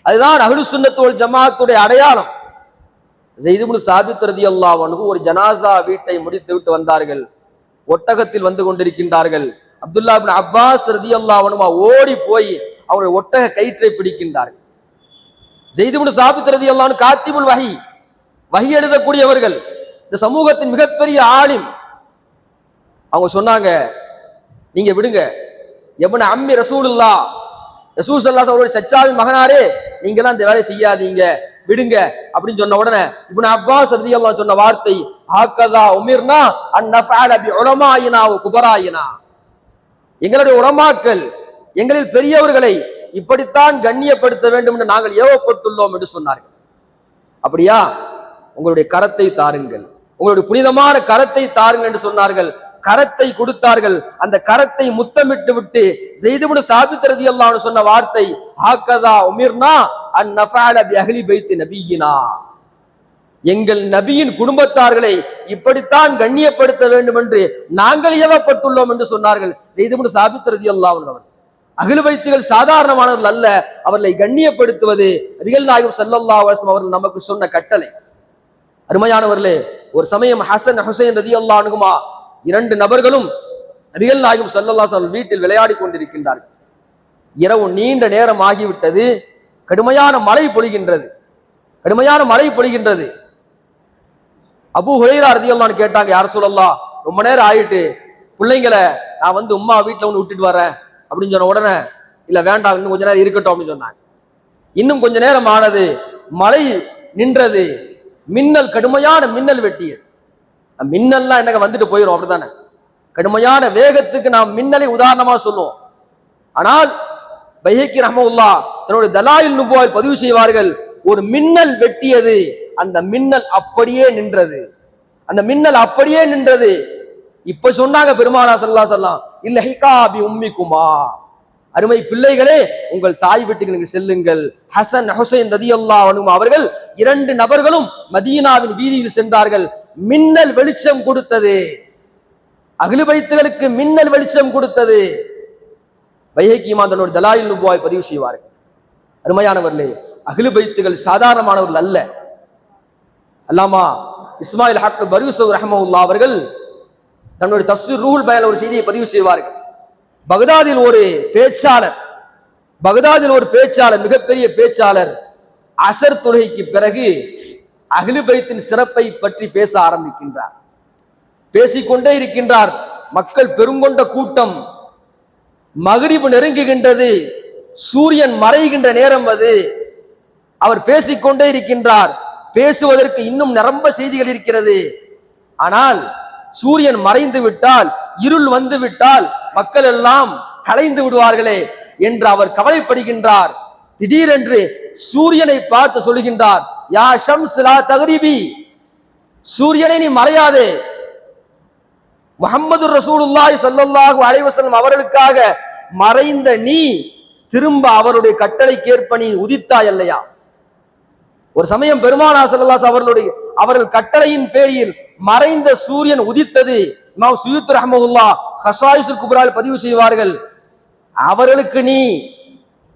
அதுதான் அஹ்லு சுன்னத் வல் ஜமாஅத்துடைய அடையாளம். ஸைத் இப்னு சாபித் ரலியல்லாஹு அன்ஹு ஒரு ஜனாசா வீட்டை முடித்து விட்டு வந்தார்கள். ஒட்டகத்தில் வந்து கொண்டிருக்கின்றார்கள். அப்துல்லா இப்னு அப்பாஸ் ரலியல்லாஹு அன்ஹு ஓடி போய் அவருடைய ஒட்டக கயிற்றை பிடிக்கின்றார்கள். ஸைத் இப்னு சாபித் ரலியல்லாஹு அன்ஹு காத்திபுல் வஹி, வஹி எழுதக்கூடியவர்கள், இந்த சமூகத்தின் மிகப்பெரிய ஆலிம். அவங்க சொன்னாங்க, நீங்க விடுங்க, எப்னு அம்மி ரசூலுல்லாஹ், ரசூல் ஸல்லல்லாஹு அலைஹி வஸல்லம் சச்சாவின் மகனாரே, நீங்க எல்லாம் இந்த வேலையை செய்யாதீங்க, விடுங்க அப்படின்னு சொன்ன உடனே இப்னு அப்பாஸ் ரலியல்லாஹு அன்ஹு சொன்ன வார்த்தை, ஹக்கதா உமிர்னா அன் நஃஅல பி உலமாயினா வ குபராயினா, எங்களுடைய உலமாக்கள், எங்களில் பெரியவர்களை இப்படித்தான் கண்ணியப்படுத்த வேண்டும் என்று நாங்கள் ஏவப்பட்டுள்ளோம் என்று சொன்னார்கள். அப்படியா, உங்களுடைய கரத்தை தாருங்கள், உங்களுடைய புனிதமான கரத்தை தாருங்கள் என்று சொன்னார்கள். கரத்தை கொடுத்தார்கள். அந்த கரத்தை முத்தமிட்டு விட்டு ஸைத் இப்னு சாபித் ரலியல்லாஹு அன்ஹு சொன்ன வார்த்தை, ஹக்கதா உமிர்னா அன் நஃஅல பி அஹ்லி பைத்தி நபியினா, எங்கள் நபியின் குடும்பத்தார்களை இப்படித்தான் கண்ணியப்படுத்த வேண்டும் என்று நாங்கள் ஏவப்பட்டுள்ளோம் என்று சொன்னார்கள். ஸைத் இப்னு சாபித் ரலியல்லாஹு அன்ஹு அவர்கள் அஹ்லு பைத்துகள் சாதாரணமானவர்கள் அல்ல, அவர்களை கண்ணியப்படுத்துவது நபிகள் நாயகம் ஸல்லல்லாஹு அலைஹி வஸல்லம் அவர்கள் நமக்கு சொன்ன கட்டளை. அருமையானவர்களே, ஒரு சமயம் ஹசன் ஹுசைன் ரலியல்லாஹு அன்ஹுமா இரண்டு நபர்களும் நபிகள் நாயகம் ஸல்லல்லாஹு அலைஹி வஸல்லம் வீட்டில் விளையாடி கொண்டிருக்கின்றார்கள். இரவு நீண்ட நேரம் ஆகிவிட்டது. கடுமையான மழை பொழிகின்றது, கடுமையான மழை பொழிகின்றது. அபூ ஹுரைரா ரலியல்லாஹு அன்ஹு கேட்டாங்க, யா ரசூலல்லாஹ், ரொம்ப நேரம் ஆயிட்டு, பிள்ளைங்களை நான் வந்து உம்மா வீட்டுல ஒன்று விட்டுட்டு வரேன் அப்படின்னு சொன்ன உடனே, இல்ல வேண்டாம், இன்னும் கொஞ்ச நேரம் இருக்கட்டும் அப்படின்னு சொன்னாங்க. இன்னும் கொஞ்ச நேரம் ஆனது, மழை நின்றது, மின்னல், கடுமையான மின்னல் வெட்டியது. மின்னல்லாம் என்னங்க வந்துட்டு போயிடும், அப்படித்தானே? கடுமையான வேகத்துக்கு நாம் மின்னலை உதாரணமா சொல்லுவோம். ஆனால் பைஹக்கி ரஹ்மத்துல்லாஹ் தன்னுடைய தலாயில் நுபுவாவில் பதிவு செய்வார்கள், ஒரு மின்னல் வெட்டியது, அந்த மின்னல் அப்படியே நின்றது, அந்த மின்னல் அப்படியே நின்றது. இப்ப சொன்னாங்க பெருமானா ஸல்லல்லாஹு அலைஹி வஸல்லம், இல்லஹிகா பி உம்மிகுமா, அருமை பிள்ளைகளே, உங்கள் தாய் வீட்டுக்கு நீங்கள் செல்லுங்கள். ஹசன் ஹுசைன் ரலியல்லாஹு அன்ஹு அவர்கள் இரண்டு நபர்களும் மதீனாவின் வீதியில் சென்றார்கள். மின்னல் வெளிச்சம் கொடுத்தது, அஹ்லு பைத்துகளுக்கு மின்னல் வெளிச்சம் கொடுத்தது. பைஹக்கி இமாம் தன்னுடைய தலாயில் நுபுவாவில் பதிவு செய்வார்கள். அருமையானவர்களே, அஹ்லு பைத்துகள் சாதாரணமானவர்கள் அல்ல. அல்லாமா இஸ்மாயில் ஹக் பரூஸி ரஹ்மத்துல்லாஹி அவர்கள் தன்னுடைய தஃப்ஸீர் ரூஹுல் பயான் ஒரு செய்தியை பதிவு செய்வார்கள். பகதாதில் ஒரு பேச்சாளர், மிகப்பெரிய பேச்சாளர், அசர் தொழுகைக்கு பிறகு அஹ்லு பைத்தின் சிறப்பை பற்றி பேச ஆரம்பிக்கின்றார். பேசிக்கொண்டே இருக்கின்றார். மக்கள் பெருங்கொண்ட கூட்டம். மக்ரிப் நெருங்குகின்றது, சூரியன் மறைகின்ற நேரம் அது. அவர் பேசிக்கொண்டே இருக்கின்றார். பேசுவதற்கு இன்னும் நிரம்ப செய்திகள் இருக்கிறது. ஆனால் சூரியன் மறைந்து விட்டால், இருள் வந்து விட்டால் மக்கள் எல்லாம் கலைந்து விடுவார்களே என்று அவர் கவலைப்படுகின்றார். திடீரென்று சூரியனை பார்த்து சொல்கின்றார், யா ஷம்ஸ் லா தக்ரிபி, சூரியனை நீ மறையாதே. முஹம்மது ரசூலுல்லாஹி ஸல்லல்லாஹு அலைஹி வஸல்லம் அவர்களுக்காக மறைந்த நீ திரும்ப அவருடைய கட்டளைக்கேற்ப நீ உதித்தாய் அல்லையா? ஒரு சமயம் பெருமானா ஸல்லல்லாஹு அலைஹி வஸல்லம் அவர்கள் கட்டளையின் பேரில் மறைந்த சூரியன் உதித்தது. இமாம் சுயூத் ரஹ்மத்துல்லாஹ் ஹஸாயிஸுல் குப்ராவில் பதிவு செய்வார்கள், அவர்களுக்கு நீ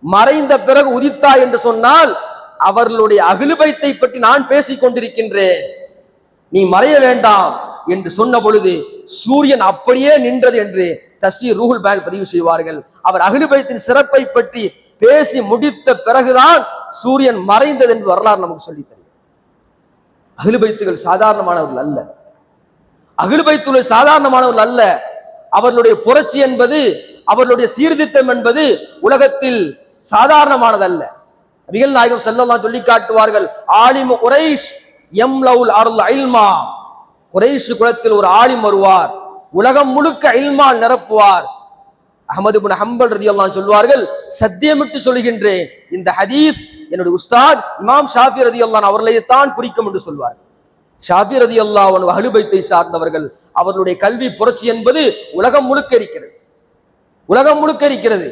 மறைந்த பிறகு உதித்தா என்று சொன்னால் அவர்களுடைய அஹ்லு பைத்தை பற்றி நான் பேசிக் கொண்டிருக்கின்றேன், நீ மறைய வேண்டாம் என்று சொன்ன பொழுது சூரியன் அப்படியே நின்றது என்று தஃசீர் ரூஹுல் பயான் பதிவு செய்வார்கள். அவர் அஹ்லு பைத்தின் சிறப்பை பற்றி பேசி முடித்த பிறகுதான் சூரியன் மறைந்தது என்று வரலாறு நமக்கு சொல்லித் தருகிறது. அஹ்லு பைத்துகள் சாதாரணமானவர்கள் அல்ல, அஹ்லு பைத்துகள் சாதாரணமானவர்கள் அல்ல. அவர்களுடைய புரட்சி என்பது, அவர்களுடைய சீர்திருத்தம் என்பது உலகத்தில் சாதாரணமானதல்ல. நபிகள் நாயகம் ஸல்லல்லாஹு அலைஹி சொல்லி காட்டுவார்கள், ஆலிமு குரைஷ் யம்லவுல் அர்ல் இல்மா. குரைஷ் குலத்தில் ஒரு ஆலிம் வருவார், உலகம் முழுக்க இல்மால் நிரப்புவார். அஹ்மது இப்னு ஹம்பல் ரலியல்லாஹு அன்ஹு சொல்வார்கள், சத்தியமிட்டு சொல்கின்றேன் இந்த ஹதீஸ் என்னுடைய உஸ்தாத் இமாம் ஷாஃபி ரலியல்லாஹு அன்ஹு அவர்களையே தான் குறிக்கும் என்று சொல்வார். ஷாஃபி ரலியல்லாஹு அன்ஹு அஹ்லு பைத்தை சார்ந்தவர்கள். அவர்களுடைய கல்வி புரட்சி என்பது உலகம் முழுக்க இருக்கிறது, உலகம் முழுக்க இருக்கிறது.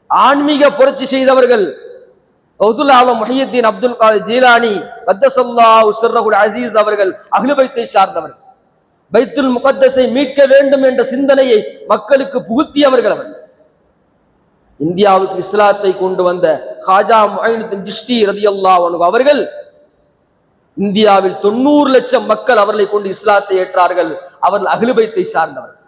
ஆன்மீக புரட்சி செய்தவர்கள் கௌசுல் ஆலம் முஹியுத்தீன் அப்துல் காதிர் ஜீலானி கத்தஸல்லாஹு சிர்ரஹுல் அஸீஸ் அவர்கள் அஹ்லு பைத்தை சார்ந்தவர்கள். பைத்துல் முகத்தஸை மீட்க வேண்டும் என்ற சிந்தனையை மக்களுக்கு புகுத்தியவர்கள் அவர்கள். இந்தியாவுக்கு இஸ்லாத்தை கொண்டு வந்த ஹாஜா முஹைனுத்தீன் சிஷ்டி ரலியல்லாஹு அன்ஹு அவர்கள் இந்தியாவில் 90 லட்சம் மக்கள் அவர்களை கொண்டு இஸ்லாத்தை ஏற்றார்கள். அவர்கள் அஹ்லு பைத்தை சார்ந்தவர்கள்.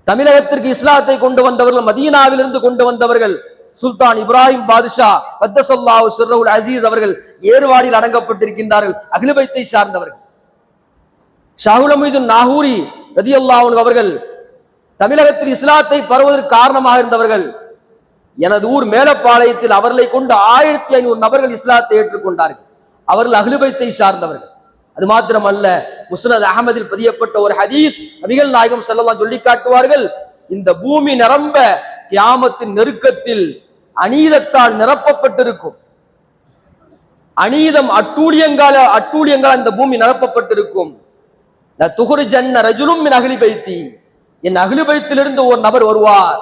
தமிழகத்திற்கு இஸ்லாத்தை கொண்டு வந்தவர்கள், மதீனாவிலிருந்து கொண்டு வந்தவர்கள் சுல்தான் இப்ராஹிம் பாதுஷா கத்தஸல்லாஹு சிர்ரஹுல் அஸீஸ் அவர்கள் ஏர்வாடியில் அடங்கப்பட்டிருக்கின்றார்கள், அஹ்லு பைத்தை சார்ந்தவர்கள். ஷாஹுல் அமீதுன் நாகூரி ரலியல்லாஹு அன்ஹு அவர்கள் தமிழகத்தில் இஸ்லாத்தை பரவுவதற்கு காரணமாக இருந்தவர்கள். எனது ஊர் மேலப்பாளையத்தில் அவர்களை கொண்டு 1500 நபர்கள் இஸ்லாத்தை ஏற்றுக்கொண்டார்கள். அவர்கள் அஹ்லு பைத்தை சார்ந்தவர்கள். அது மாத்திரமல்ல, முஸ்னத் அஹமதில் பதியப்பட்ட ஒரு ஹதீஸ் நபிகள் நாயகம் ஸல்லல்லாஹு அலைஹி சொல்லி காட்டுவார்கள், இந்த பூமி நிரம்ப கியாமத்தின் நெருக்கத்தில் அநீதத்தால் நிரப்பப்பட்டிருக்கும். அநீதம் அட்டூழியங்கால இந்த பூமி நிரப்பப்பட்டிருக்கும். துஹ்ரிஜன்ன ரஜுலும் மின் அஹ்லி பைத்தி, என் அஹ்லு பைத்திலிருந்து ஒரு நபர் வருவார்,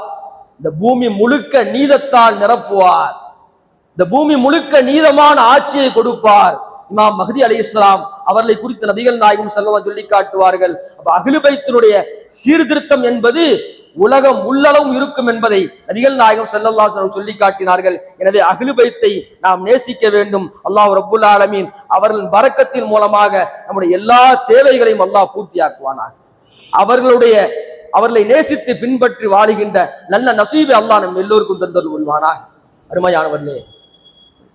இந்த பூமி முழுக்க நீதத்தால் நிரப்புவார், இந்த பூமி முழுக்க நீதமான ஆட்சியை கொடுப்பார். இமாம் மஹ்தி அலைஹிஸ்ஸலாம் அவர்களை குறித்து நபிகள் நாயகம் ஸல்லல்லாஹு அலைஹி சொல்லி காட்டுவார்கள். அப்ப அஹ்லு பைத்தினுடைய சீர்திருத்தம் என்பது உலகம் உள்ளளவும் இருக்கும் என்பதை நபிகள் நாயகம் ஸல்லல்லாஹு அலைஹி வஸல்லம் சொல்லி காட்டினார்கள். எனவே அஹ்லு பைத்தை நாம் நேசிக்க வேண்டும். அல்லாஹ் ரப்புல் ஆலமீன் அவர்களின் பரக்கத்தின் மூலமாக நம்முடைய எல்லா தேவைகளையும் அல்லாஹ் பூர்த்தியாக்குவானாக. அவர்களை நேசித்து பின்பற்றி வாழுகின்ற நல்ல நசீபை அல்லாஹ் நம் எல்லோருக்கும் தந்தருள் புரிவானாக. அருமையானவர்களே,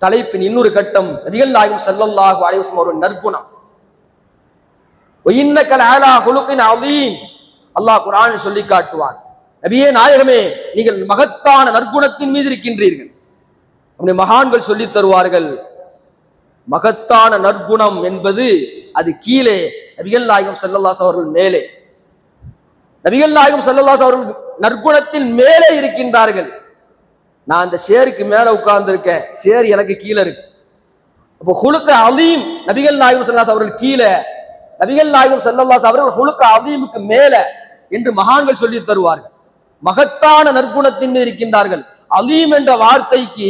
தலைப்பின் இன்னொரு கட்டம் நபிகள் நாயகம் ஸல்லல்லாஹு அலைஹி வஸல்லம் ஒரு நற்குணம். வஇன்னக லஅலா குலுகின் அதீம், அல்லாஹ் குர்ஆனில் சொல்லி காட்டுவான், நபியே நாயகமே நீங்கள் மகத்தான நற்குணத்தின் மீது இருக்கின்றீர்கள். நம்முடைய மகான்கள் சொல்லி தருவார்கள், மகத்தான நற்குணம் என்பது அது கீழே, நபிகள் நாயகம் ஸல்லல்லாஹு அலைஹி அவர்கள் மேலே. நபிகள் நாயகம் ஸல்லல்லாஹு அலைஹி அவர்கள் நற்குணத்தின் மேலே இருக்கின்றார்கள். நான் அந்த ஷேருக்கு மேல உட்கார்ந்து இருக்கேன், ஷேர் எனக்கு கீழே இருக்கு. அப்போ ஹுலுக அலீம் நபிகள் நாயகம் ஸல்லல்லாஹு அலைஹி அவர்கள் கீழே, நபிகள் நாயகம் ஸல்லல்லாஹு அலைஹி அவர்கள் ஹுலுக அலீமுக்கு மேல என்று மகான்கள் சொல்லி தருவார்கள். மகத்தான நற்குணத்தின் மீது இருக்கின்றார்கள். அலீம் என்ற வார்த்தைக்கு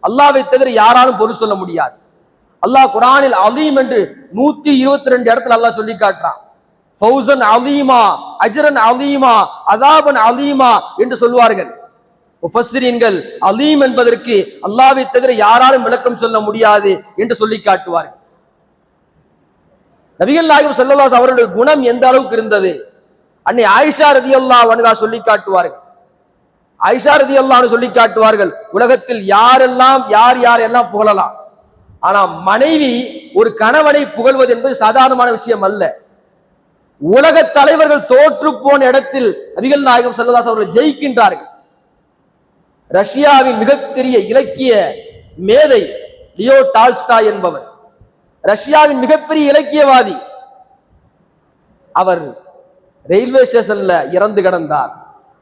அல்லாஹ்வை தவிர யாராலும் பொருள் சொல்ல முடியாது. அல்லாஹ் குர்ஆனில் அலீம் என்று 122 இடத்துல அல்லாஹ் சொல்லி காட்டுறான். ஃபௌசன் அலீமா, அஜ்ரன் அலீமா, அஸாபன் அலீமா என்று சொல்வார்கள் முஃபஸ்ஸிரீன்கள். அலீம் என்பதற்கு அல்லாஹ்வை தவிர யாராலும் விளக்கம் சொல்ல முடியாது என்று சொல்லி காட்டுவார்கள். நபிகள் நாயகம் ஸல்லல்லாஹு அலைஹி அவர்களுடைய குணம் எந்த அளவுக்கு இருந்தது, அன்னை ஆயிஷா ரலியல்லாஹு அன்ஹா சொல்லி காட்டுவார்கள். ஆயிஷா ரலியல்லாஹு அன்ஹா சொல்லி காட்டுவார்கள், உலகத்தில் யாரெல்லாம் புகழலாம், ஆனா மனைவி ஒரு கணவனை புகழ்வது என்பது சாதாரணமான விஷயம் அல்ல. உலக தலைவர்கள் தோற்று போன இடத்தில் நபிகள் நாயகம் ஸல்லல்லாஹு அலைஹி அவர்கள் ஜெயிக்கின்றார்கள். ரஷ்யாவின் மிகப்பெரிய இலக்கிய மேதை லியோ டால்ஸ்டாய் என்பவர் ரஷ்யாவின் மிகப்பெரிய இலக்கியவாதி. அவர் ரயில்வே ஸ்டேஷன்ல இறந்து கிடந்தார்.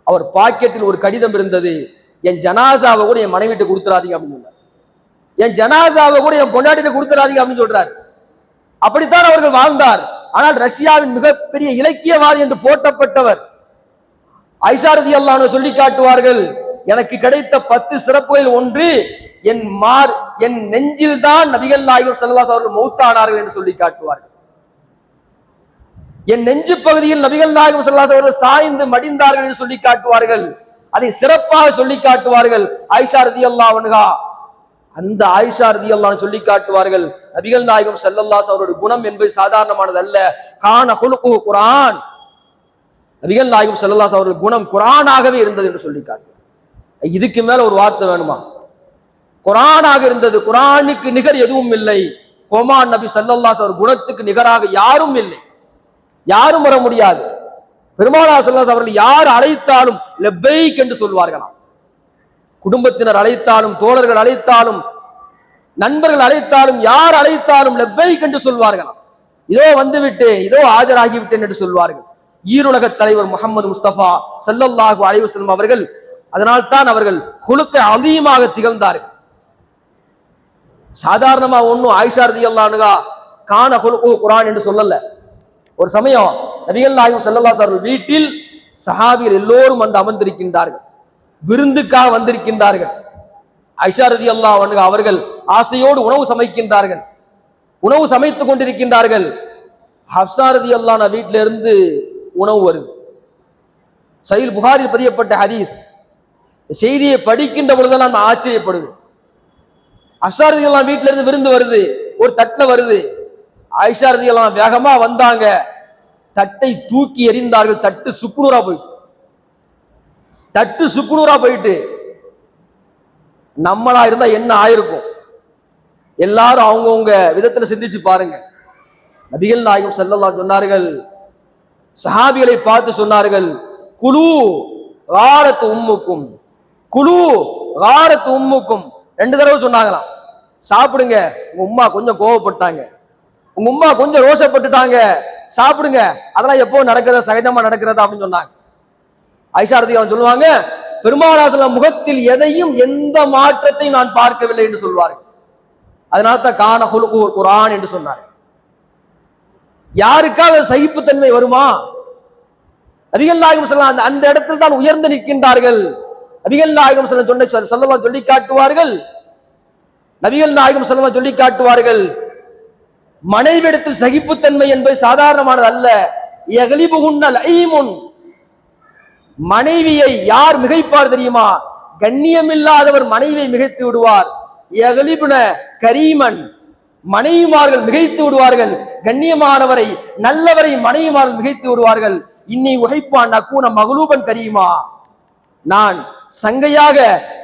அவர் பாக்கெட்டில் ஒரு கடிதம் இருந்தது, என் ஜனாசாவை கூட என் மனைவிட்டு கொடுத்துறாதீங்க அப்படின்னு சொன்னார். என் ஜனாசாவை கூட என் பொண்டாட்டிட்ட கொடுத்துறாதீங்க அப்படின்னு சொல்றாரு. அப்படித்தான் அவர்கள் வாழ்ந்தார். ஆனால் ரஷ்யாவின் மிகப்பெரிய இலக்கியவாதி என்று போற்றப்பட்டவர். ஆயிஷா ரலியல்லாஹு அன்ஹா சொல்லி காட்டுவார்கள், எனக்கு கிடைத்த 10 சிறப்புகளில் ஒன்று என் நெஞ்சில் தான் நபிகள் நாயகம் ஸல்லல்லாஹு அலைஹி அவர்கள் மௌத்தானார்கள் என்று சொல்லி காட்டுவார்கள். என் நெஞ்சு பகுதியில் நபிகள் நாயகம் ஸல்லல்லாஹு அலைஹி அவர்கள் சாய்ந்து மடிந்தார்கள் என்று சொல்லி காட்டுவார்கள். அதை சிறப்பாக சொல்லி காட்டுவார்கள். ஆயிஷா ரலியல்லாஹு அன்ஹா, அந்த ஆயிஷா ரலியல்லாஹு சொல்லி காட்டுவார்கள், நபிகள் நாயகம் ஸல்லல்லாஹு அலைஹி அவருடைய குணம் என்பது சாதாரணமானது அல்ல. கான குலுகுஹு குர்ஆன், நபிகள் நாயகம் ஸல்லல்லாஹு அலைஹி அவருடைய குணம் குர்ஆனாகவே இருந்தது என்று சொல்லி காட்டுவார். இதுக்கு மேல ஒரு வார்த்தை வேணுமா? குர்ஆனாக இருந்தது, குர்ஆனுக்கு நிகர் எதுவும் இல்லை. கோமான் நபி ஸல்லல்லாஹு அலைஹி குணத்துக்கு நிகராக யாரும் இல்லை, யாரும் வர முடியாது. பெருமானார் ஸல்லல்லாஹு அலைஹி அவர்கள் யார் அழைத்தாலும் லப்பைக் என்று சொல்வார்களாம். குடும்பத்தினர் அழைத்தாலும், தோழர்கள் அழைத்தாலும், நண்பர்கள் அழைத்தாலும், யார் அழைத்தாலும் லப்பைக் என்று சொல்வார்களாம். இதோ வந்துவிட்டேன், இதோ ஆஜராகிவிட்டேன் என்று சொல்வார்கள். ஈருலக தலைவர் முஹம்மது முஸ்தபா ஸல்லல்லாஹு அலைஹி வஸல்லம் அவர்கள், அதனால் தான் அவர்கள் குலுக்க அதிகமாக திகழ்ந்தார்கள். சாதாரணமா ஒன்னும் ஆயிஷா ரலியல்லாஹு அன்ஹா கான குலுகு குர்ஆன் என்று சொல்லல. ஒரு சமயம் நபிகள் நாயகம் ஸல்லல்லாஹு அலைஹி வஸல்லம் வீட்டில் சஹாபிகள் எல்லோரும் வந்து அமர்ந்திருக்கின்றார்கள், விருந்துக்காக வந்திருக்கின்றார்கள். ஆயிஷா ரலியல்லாஹு அன்ஹா அவர்கள் ஆசையோடு உணவு சமைக்கின்றார்கள், உணவு சமைத்துக் கொண்டிருக்கின்றார்கள். ஹப்ஸா ரலியல்லாஹு அன்ஹா வீட்டில இருந்து உணவு வருது. சஹீஹ் புகாரில் பதியப்பட்ட ஹதீஸ். செய்தியை படிக்கின்ற பொழுது நான் ஆச்சரியப்படுவேன். ஹப்ஸா ரலியல்லாஹு அன்ஹா வீட்டில இருந்து விருந்து வருது, ஒரு தட்டுல வருது. ஆயிஷா ரலியல்லாஹு அன்ஹா வேகமா வந்தாங்க, தட்டை தூக்கி எறிந்தார்கள். தட்டு சுக்குநூறா போயிட்டு, தட்டு சுக்குநூறா போயிட்டு. நம்மளா இருந்தா என்ன ஆயிருக்கும்? எல்லாரும் அவங்கவுங்க விதத்துல சிந்திச்சு பாருங்க. நபிகள் நாயகம் ஸல்லல்லாஹு அலைஹி சொன்னார்கள், சஹாபிகளை பார்த்து சொன்னார்கள், குலு காரத்து உம்முக்கும், குலு காரத்து உம்முக்கும். 2 தடவை சொன்னாங்களாம், சாப்பிடுங்க. உங்க உம்மா கொஞ்சம் கோவப்பட்டாங்க, உங்க உம்மா கொஞ்சம் ரோஷப்பட்டுட்டாங்க, சாப்பிடுங்க. அதெல்லாம் எப்போ நடக்கிறதா, சகஜமா நடக்கிறதா அப்படின்னு சொன்னாங்க. ஆயிஷா ரலியல்லாஹு அன்ஹா சொல்லுவாங்க, பெருமானார் ஸல்லல்லாஹு முகத்தில் எதையும் எந்த மாற்றத்தையும் நான் பார்க்கவில்லை என்று சொல்வார்கள். அதனால தான் கான குலுகு குர்ஆன் என்று சொன்னார்கள். யாருக்காவது சகிப்புத்தன்மை வருமா? நபிகள் நாயகம் ஸல்லல்லாஹு அலைஹி அந்த இடத்தில் தான் உயர்ந்து நிற்கின்றார்கள். நபிகள் நாயகம் ஸல்லல்லாஹு சொல்லி காட்டுவார்கள், நபிகள் நாயகம் ஸல்லல்லாஹு சொல்லி காட்டுவார்கள், மனைவிடத்தில் சகிப்புத்தன்மை என்பது சாதாரணமானது அல்ல. யக்லிபுகுன்னல் ஐமுன், மனைவியை யார் மிகைப்பார் தெரியுமா? கண்ணியமில்லாதவர் மனைவியை மிகைத்து விடுவார். யக்லிபுன கரீமன், மனைவிமார்கள் மிகைத்து விடுவார்கள். கண்ணியமானவரை, நல்லவரை மனைவிமார்கள் மிகைத்து விடுவார்கள். இன்னி உகைப்பான் நக்கூன மகளூபன் கரீமா, நான் சங்கையாக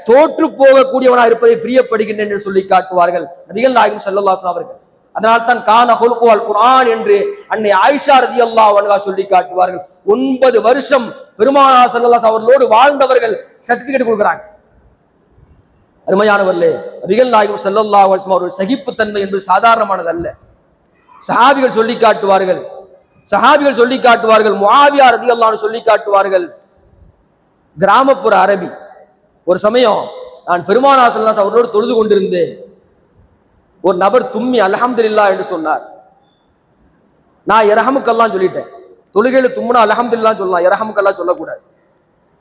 தோற்று போகக்கூடியவனா இருப்பதை பிரியப்படுகின்றேன் என்று சொல்லி காட்டுவார்கள் நபிகள் நாயகம் ஸல்லல்லாஹு அலைஹி அவர்கள். அதனால் தான் கான குலுகுல் குர்ஆன் என்று அன்னை ஆயிஷா ரலியல்லாஹு அன்ஹா சொல்லி காட்டுவார்கள். 9 வருஷம் பெருமானார் ஸல்லல்லாஹு அலைஹி அவர்களோடு வாழ்ந்தவர்கள் சர்டிபிகேட் கொடுக்குறாங்க. அருமையானவர்களே, நபிகள் நாயகம் ஸல்லல்லாஹு அலைஹி வஸல்லம் அவர்கள் சகிப்புத்தன்மை என்பது சாதாரணமானது அல்ல. சஹாபிகள் சொல்லி காட்டுவார்கள், சஹாபிகள் சொல்லி காட்டுவார்கள், முஆவியா ரலியல்லாஹு அன்ஹு சொல்லி காட்டுவார்கள், கிராமப்புற அரபி. ஒரு சமயம் நான் பெருமானார் ஸல்லல்லாஹு அலைஹி அவர்களோடு தொழுது கொண்டிருந்தேன். ஒரு நபர் தும்மி அல்ஹம்துலில்லாஹ் என்று சொன்னார். நான் இரஹமுக்கல்லாஹ் சொல்லிட்டேன். தொழுகையில தும்முனா அல்ஹம்துலில்லாஹ் சொல்லலாம், இரஹமுக்கல்லாஹ் சொல்லக்கூடாது.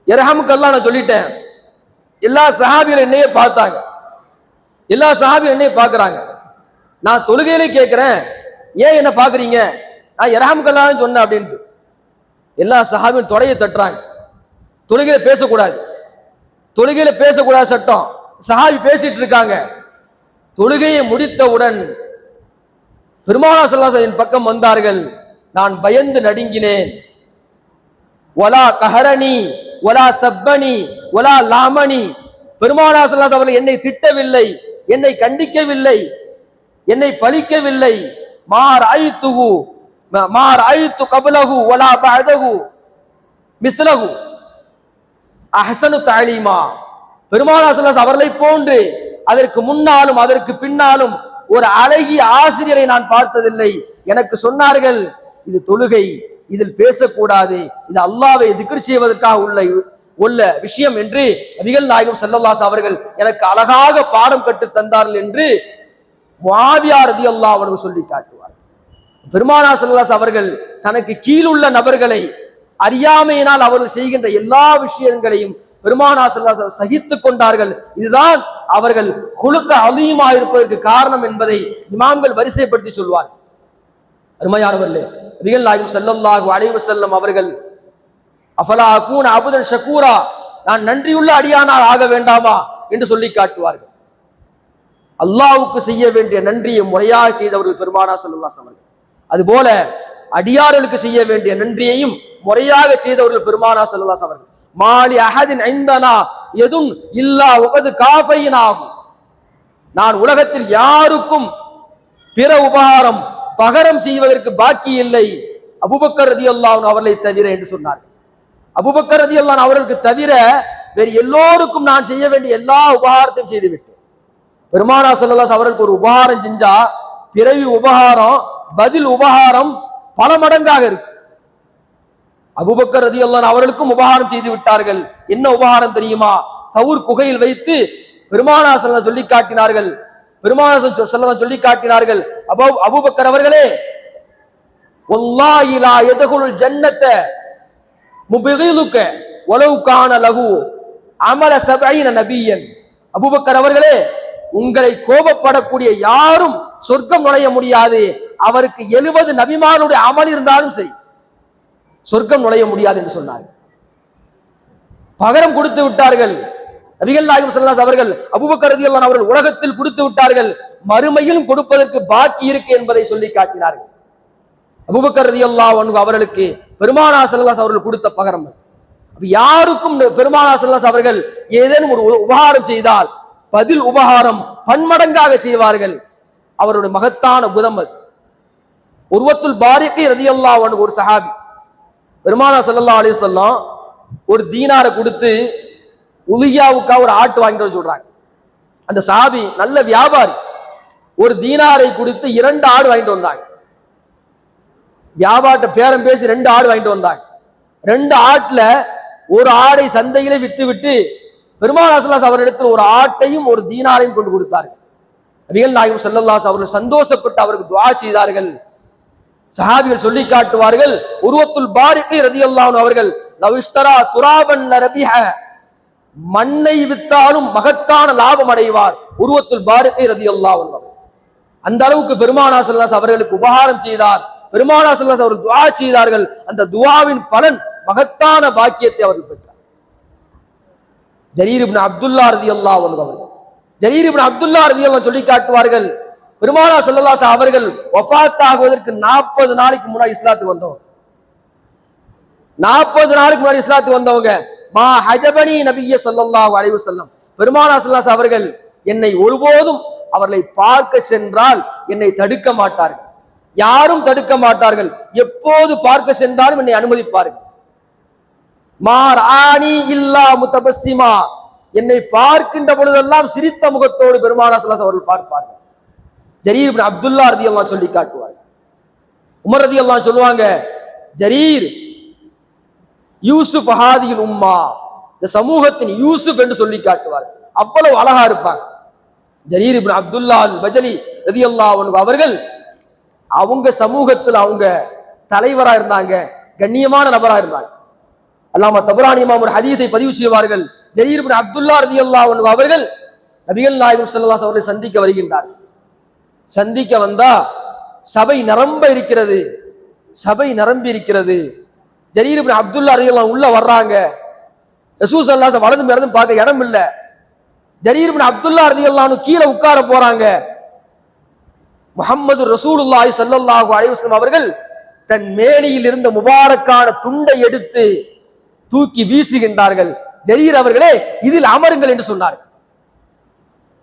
இரஹமுக்கல்லாஹ் நான் சொல்லிட்டேன். எல்லா சஹாபிகளும் என்னையே பார்த்தாங்க, எல்லா சஹாபியும் என்னையே பார்க்கறாங்க. நான் தொழுகையிலே கேட்கிறேன், ஏன் என்ன பாக்குறீங்க? நான் இரஹமுக்கல்லாஹ் சொன்னேன் அப்படின்ட்டு. எல்லா சஹாபியும் தொடையை தட்டுறாங்க. தொழுகையில பேசக்கூடாது, தொழுகையில பேசக்கூடாது சட்டம். சஹாபி பேசிட்டு இருக்காங்க. தொழுகையை முடித்தவுடன் பெருமானார் ஸல்லல்லாஹு அலைஹி வஸல்லம் பக்கம் வந்தார்கள். நான் பயந்து நடுங்கினேன். வலா கஹரனி வலா சப்பனி வலா லாமனி, பெருமானார் ஸல்லல்லாஹு அலைஹி அவர்கள் என்னை திட்டவில்லை, என்னை கண்டிக்கவில்லை, என்னை பழிக்கவில்லை. மார் ஐத்து கபலஹு வலா பஅதஹு மிஸ்லஹு அஹ்ஸனு தஅலீமா, பெருமானார் ஸல்லல்லாஹு அலைஹி அவர்களை போன்று அதற்கு முன்னாலும் அதற்கு பின்னாலும் ஒரு அழகிய ஆசிரியரை நான் பார்த்ததில்லை. எனக்கு சொன்னார்கள், இது தொழுகை, இதில் பேசக்கூடாது, இது அல்லாஹ்வை திக்ர் செய்வதற்காக உள்ள விஷயம் என்று நபிகள் நாயகம் ஸல்லல்லாஹு அலைஹி அவர்கள் எனக்கு அழகாக பாடம் கற்று தந்தார்கள் என்று முஆவியா ரலியல்லாஹு அன்ஹு சொல்லி காட்டுவார். பெருமானார் ஸல்லல்லாஹு அலைஹி அவர்கள் தனக்கு கீழுள்ள நபர்களை அறியாமையினால் அவர்கள் செய்கின்ற எல்லா விஷயங்களையும் பெருமானார் ஸல்லல்லாஹு அலைஹி வஸல்லம் சகித்துக் கொண்டார்கள். இதுதான் அவர்கள் குலுக்க அலீமாக இருப்பதற்கு காரணம் என்பதை இமாம்கள் வரிசைப்படுத்தி சொல்வார். அருமையானவர்களே, நபிகள் நாயகம் ஸல்லல்லாஹு அலைஹி வஸல்லம் அவர்கள் அஃபலா அகூன அப்தன் ஷகூரா, நான் நன்றியுள்ள அடியானாக ஆக வேண்டாமா என்று சொல்லி காட்டுவார்கள். அல்லாஹ்வுக்கு செய்ய வேண்டிய நன்றியை முறையாக செய்தவர்கள் பெருமானார் ஸல்லல்லாஹு அலைஹி வஸல்லம். அதுபோல அடியார்களுக்கு செய்ய வேண்டிய நன்றியையும் முறையாக செய்தவர்கள் பெருமானார் ஸல்லல்லாஹு அலைஹி வஸல்லம். மாலி அஹதின் இந்தனா யதுன் இல்லா வகது காஃபைனாகும். நான் உலகத்தில் யாருக்கும் பிற உபகாரம் பகரம் செய்வதற்கு பாக்கி இல்லை அபூபக்கர் ரலியல்லாஹு அன்ஹு அவர்களை தவிர என்று சொன்னார். அபூபக்கர் ரலியல்லாஹு அன்ஹு அவர்களுக்கு தவிர வேறு எல்லோருக்கும் நான் செய்ய வேண்டிய எல்லா உபகாரத்தையும் செய்துவிட்டேன். பெருமானார் ஸல்லல்லாஹு அலைஹி அவர்களுக்கு ஒரு உபகாரம் செஞ்சா பிறவி உபகாரம் பதில் உபகாரம் பல மடங்காக இருக்கு. அபூபக்கர் ரலியல்லாஹு அன்ஹு அவர்களுக்கும் உபகாரம் செய்து விட்டார்கள். என்ன உபகாரம் தெரியுமா? தவுர் குகையில் வைத்து பெருமானார் ஸல்லல்லாஹு அலைஹி சொல்லி காட்டினார்கள். பெருமானார் ஸல்லல்லாஹு சொல்லி காட்டினார்கள், அபூபக்கர் அவர்களே, வல்லாஹி லா யதுகுல் ஜன்னத முபகிலுக வலவ் கான லஹு அமல 70 நபியன். அபூபக்கர் அவர்களே, உங்களை கோபப்படக்கூடிய யாரும் சொர்க்கம் நுழைய முடியாது. அவருக்கு 70 நபிமாருடைய அமல் இருந்தாலும் சரி சொர்க்கம் நுழைய முடியாது என்று சொன்னார்கள். பகரம் கொடுத்து விட்டார்கள். நபிகள் நாயகம் ஸல்லல்லாஹு அலைஹி அவர்கள் அபூபக்கர் ரலியல்லாஹு அன்ஹு அவர்கள் உலகத்தில் கொடுத்து விட்டார்கள், மறுமையிலும் கொடுப்பதற்கு பாக்கி இருக்கு என்பதை சொல்லி காட்டினார்கள். அபூபக்கர் ரலியல்லாஹு அன்ஹு அவர்களுக்கு பெருமானார் ஸல்லல்லாஹு அலைஹி அவர்கள் கொடுத்த பகரம். யாருக்கும் பெருமானார் ஸல்லல்லாஹு அலைஹி அவர்கள் ஏதேனும் ஒரு உபகாரம் செய்தால் பதில் உபகாரம் பன்மடங்காக செய்வார்கள். அவருடைய மகத்தான குணம் அது. உர்வத்துல் பாரிகி ரலியல்லாஹு அன்ஹு ஒரு சஹாபி, பெருமானார் ஸல்லல்லாஹு அலைஹி வஸல்லம் ஒரு தீனாரை கொடுத்து உலியாவுக்காக ஒரு ஆட்டு வாங்கிட்டு வர சொல்றாங்க. அந்த சஹாபி நல்ல வியாபாரி, ஒரு தீனாரை கொடுத்து 2 ஆடு வாங்கிட்டு வந்தாங்க. வியாபாரத்தை பேரம் பேசி 2 ஆடு வாங்கிட்டு வந்தாங்க. 2 ஆட்டுல ஒரு ஆடை சந்தையிலே வித்து விட்டு பெருமானார் ஸல்லல்லாஹு அலைஹி அவரிடத்தில் ஒரு ஆட்டையும் ஒரு தீனாரையும் கொண்டு கொடுத்தார்கள். நபிகள் நாயகம் ஸல்லல்லாஹு அலைஹி அவர்கள் சந்தோஷப்பட்டு அவருக்கு துஆ செய்தார்கள். சஹாபிகள் சொல்லி காட்டுவார்கள், உர்வத்துல் பாரிகி ரலியல்லாஹு அன்ஹு அவர்கள் லவ் இஸ்தரா துராபன் லரபிஹ, மண்ணை வித்தாலும் மகத்தான லாபம் அடைவார் உர்வத்துல் பாரிகி ரலியல்லாஹு அன்ஹு. அந்த அளவுக்கு பெருமானார் ஸல்லல்லாஹு அலைஹி அவர்களுக்கு உபகாரம் செய்தார். பெருமானார் ஸல்லல்லாஹு அலைஹி அவர்கள் துஆ செய்தார்கள். அந்த துஆவின் பலன் மகத்தான பாக்கியத்தை அவர்கள் பெற்றார். ஜரீர் இப்னு அப்துல்லாஹ் ரலியல்லாஹு அன்ஹு அவர்கள், ஜரீர் இப்னு அப்துல்லாஹ் ரலியல்லாஹு சொல்லி காட்டுவார்கள், பெருமானார் ஸல்லல்லாஹு அலைஹி அவர்கள் வஃபாத் ஆகுவதற்கு 40 நாளைக்கு முன்னாடி இஸ்லாத்துக்கு வந்தவங்க. 40 நாளைக்கு முன்னாடி இஸ்லாத்துக்கு வந்தவங்க. மா ஹஜபனி நபிய ஸல்லல்லாஹு அலைஹி வஸல்லம், பெருமானார் ஸல்லல்லாஹு அலைஹி அவர்கள் என்னை ஒருபோதும் அவர்களை பார்க்க சென்றால் என்னை தடுக்க மாட்டார்கள், யாரும் தடுக்க மாட்டார்கள், எப்போது பார்க்க சென்றாலும் என்னை அனுமதிப்பார்கள். மார் ஆனி இல்லா முத்தபஸ்ஸிமா, என்னை பார்க்கின்ற பொழுதெல்லாம் சிரித்த முகத்தோடு பெருமானார் ஸல்லல்லாஹு அலைஹி அவர்கள் பார்ப்பார்கள். ஜரீர் இப்னு அப்துல்லாஹ் ரலியல்லாஹு சொல்லி காட்டுவார்கள். உமர் ரலியல்லாஹு சொல்லுவாங்க, ஜரீர் யூசுப் ஹாதில் உம்மா, இந்த சமூகத்தின் யூசுப் என்று சொல்லி காட்டுவார்கள். அவ்வளவு அழகா இருப்பாங்க. ஜரீர் இப்னு அப்துல்லாஹ் அல் பஜலி ரலியல்லாஹு அன்ஹு அவர்கள் அவங்க சமூகத்தில் அவங்க தலைவரா இருந்தாங்க, கண்ணியமான நபரா இருந்தாங்க. அல்லாமா தபரானி இமாம் ஒரு ஹதீஸை பதிவு செய்வார்கள். ஜரீர் இப்னு அப்துல்லாஹ் ரலியல்லாஹு அன்ஹு அவர்கள் நபிகள் நாயகம் ஸல்லல்லாஹு அலைஹி அவர்களை சந்திக்க வருகின்றார்கள். சந்திக்க வந்தா சபை நிரம்ப இருக்கிறது, சபை நிரம்பி இருக்கிறது. ஜரீர் இப்னு அப்துல்லாஹ் ரலியல்லாஹு உள்ள வர்றாங்க. ரசூல் ஸல்லல்லாஹு அலைஹி வலதும் இடதும் பார்க்க இடம் இல்ல. ஜரீர் இப்னு அப்துல்லாஹ் ரலியல்லாஹு கீழே உட்கார போறாங்க. முஹம்மது ரசூலுல்லாஹி ஸல்லல்லாஹு அலைஹி வஸல்லம் அவர்கள் தன் மேனியில் இருந்த முபாரக்கான துண்டை எடுத்து தூக்கி வீசுகின்றார்கள். ஜரீர் அவர்களே, இதில் அமருங்கள் என்று சொன்னார்கள்.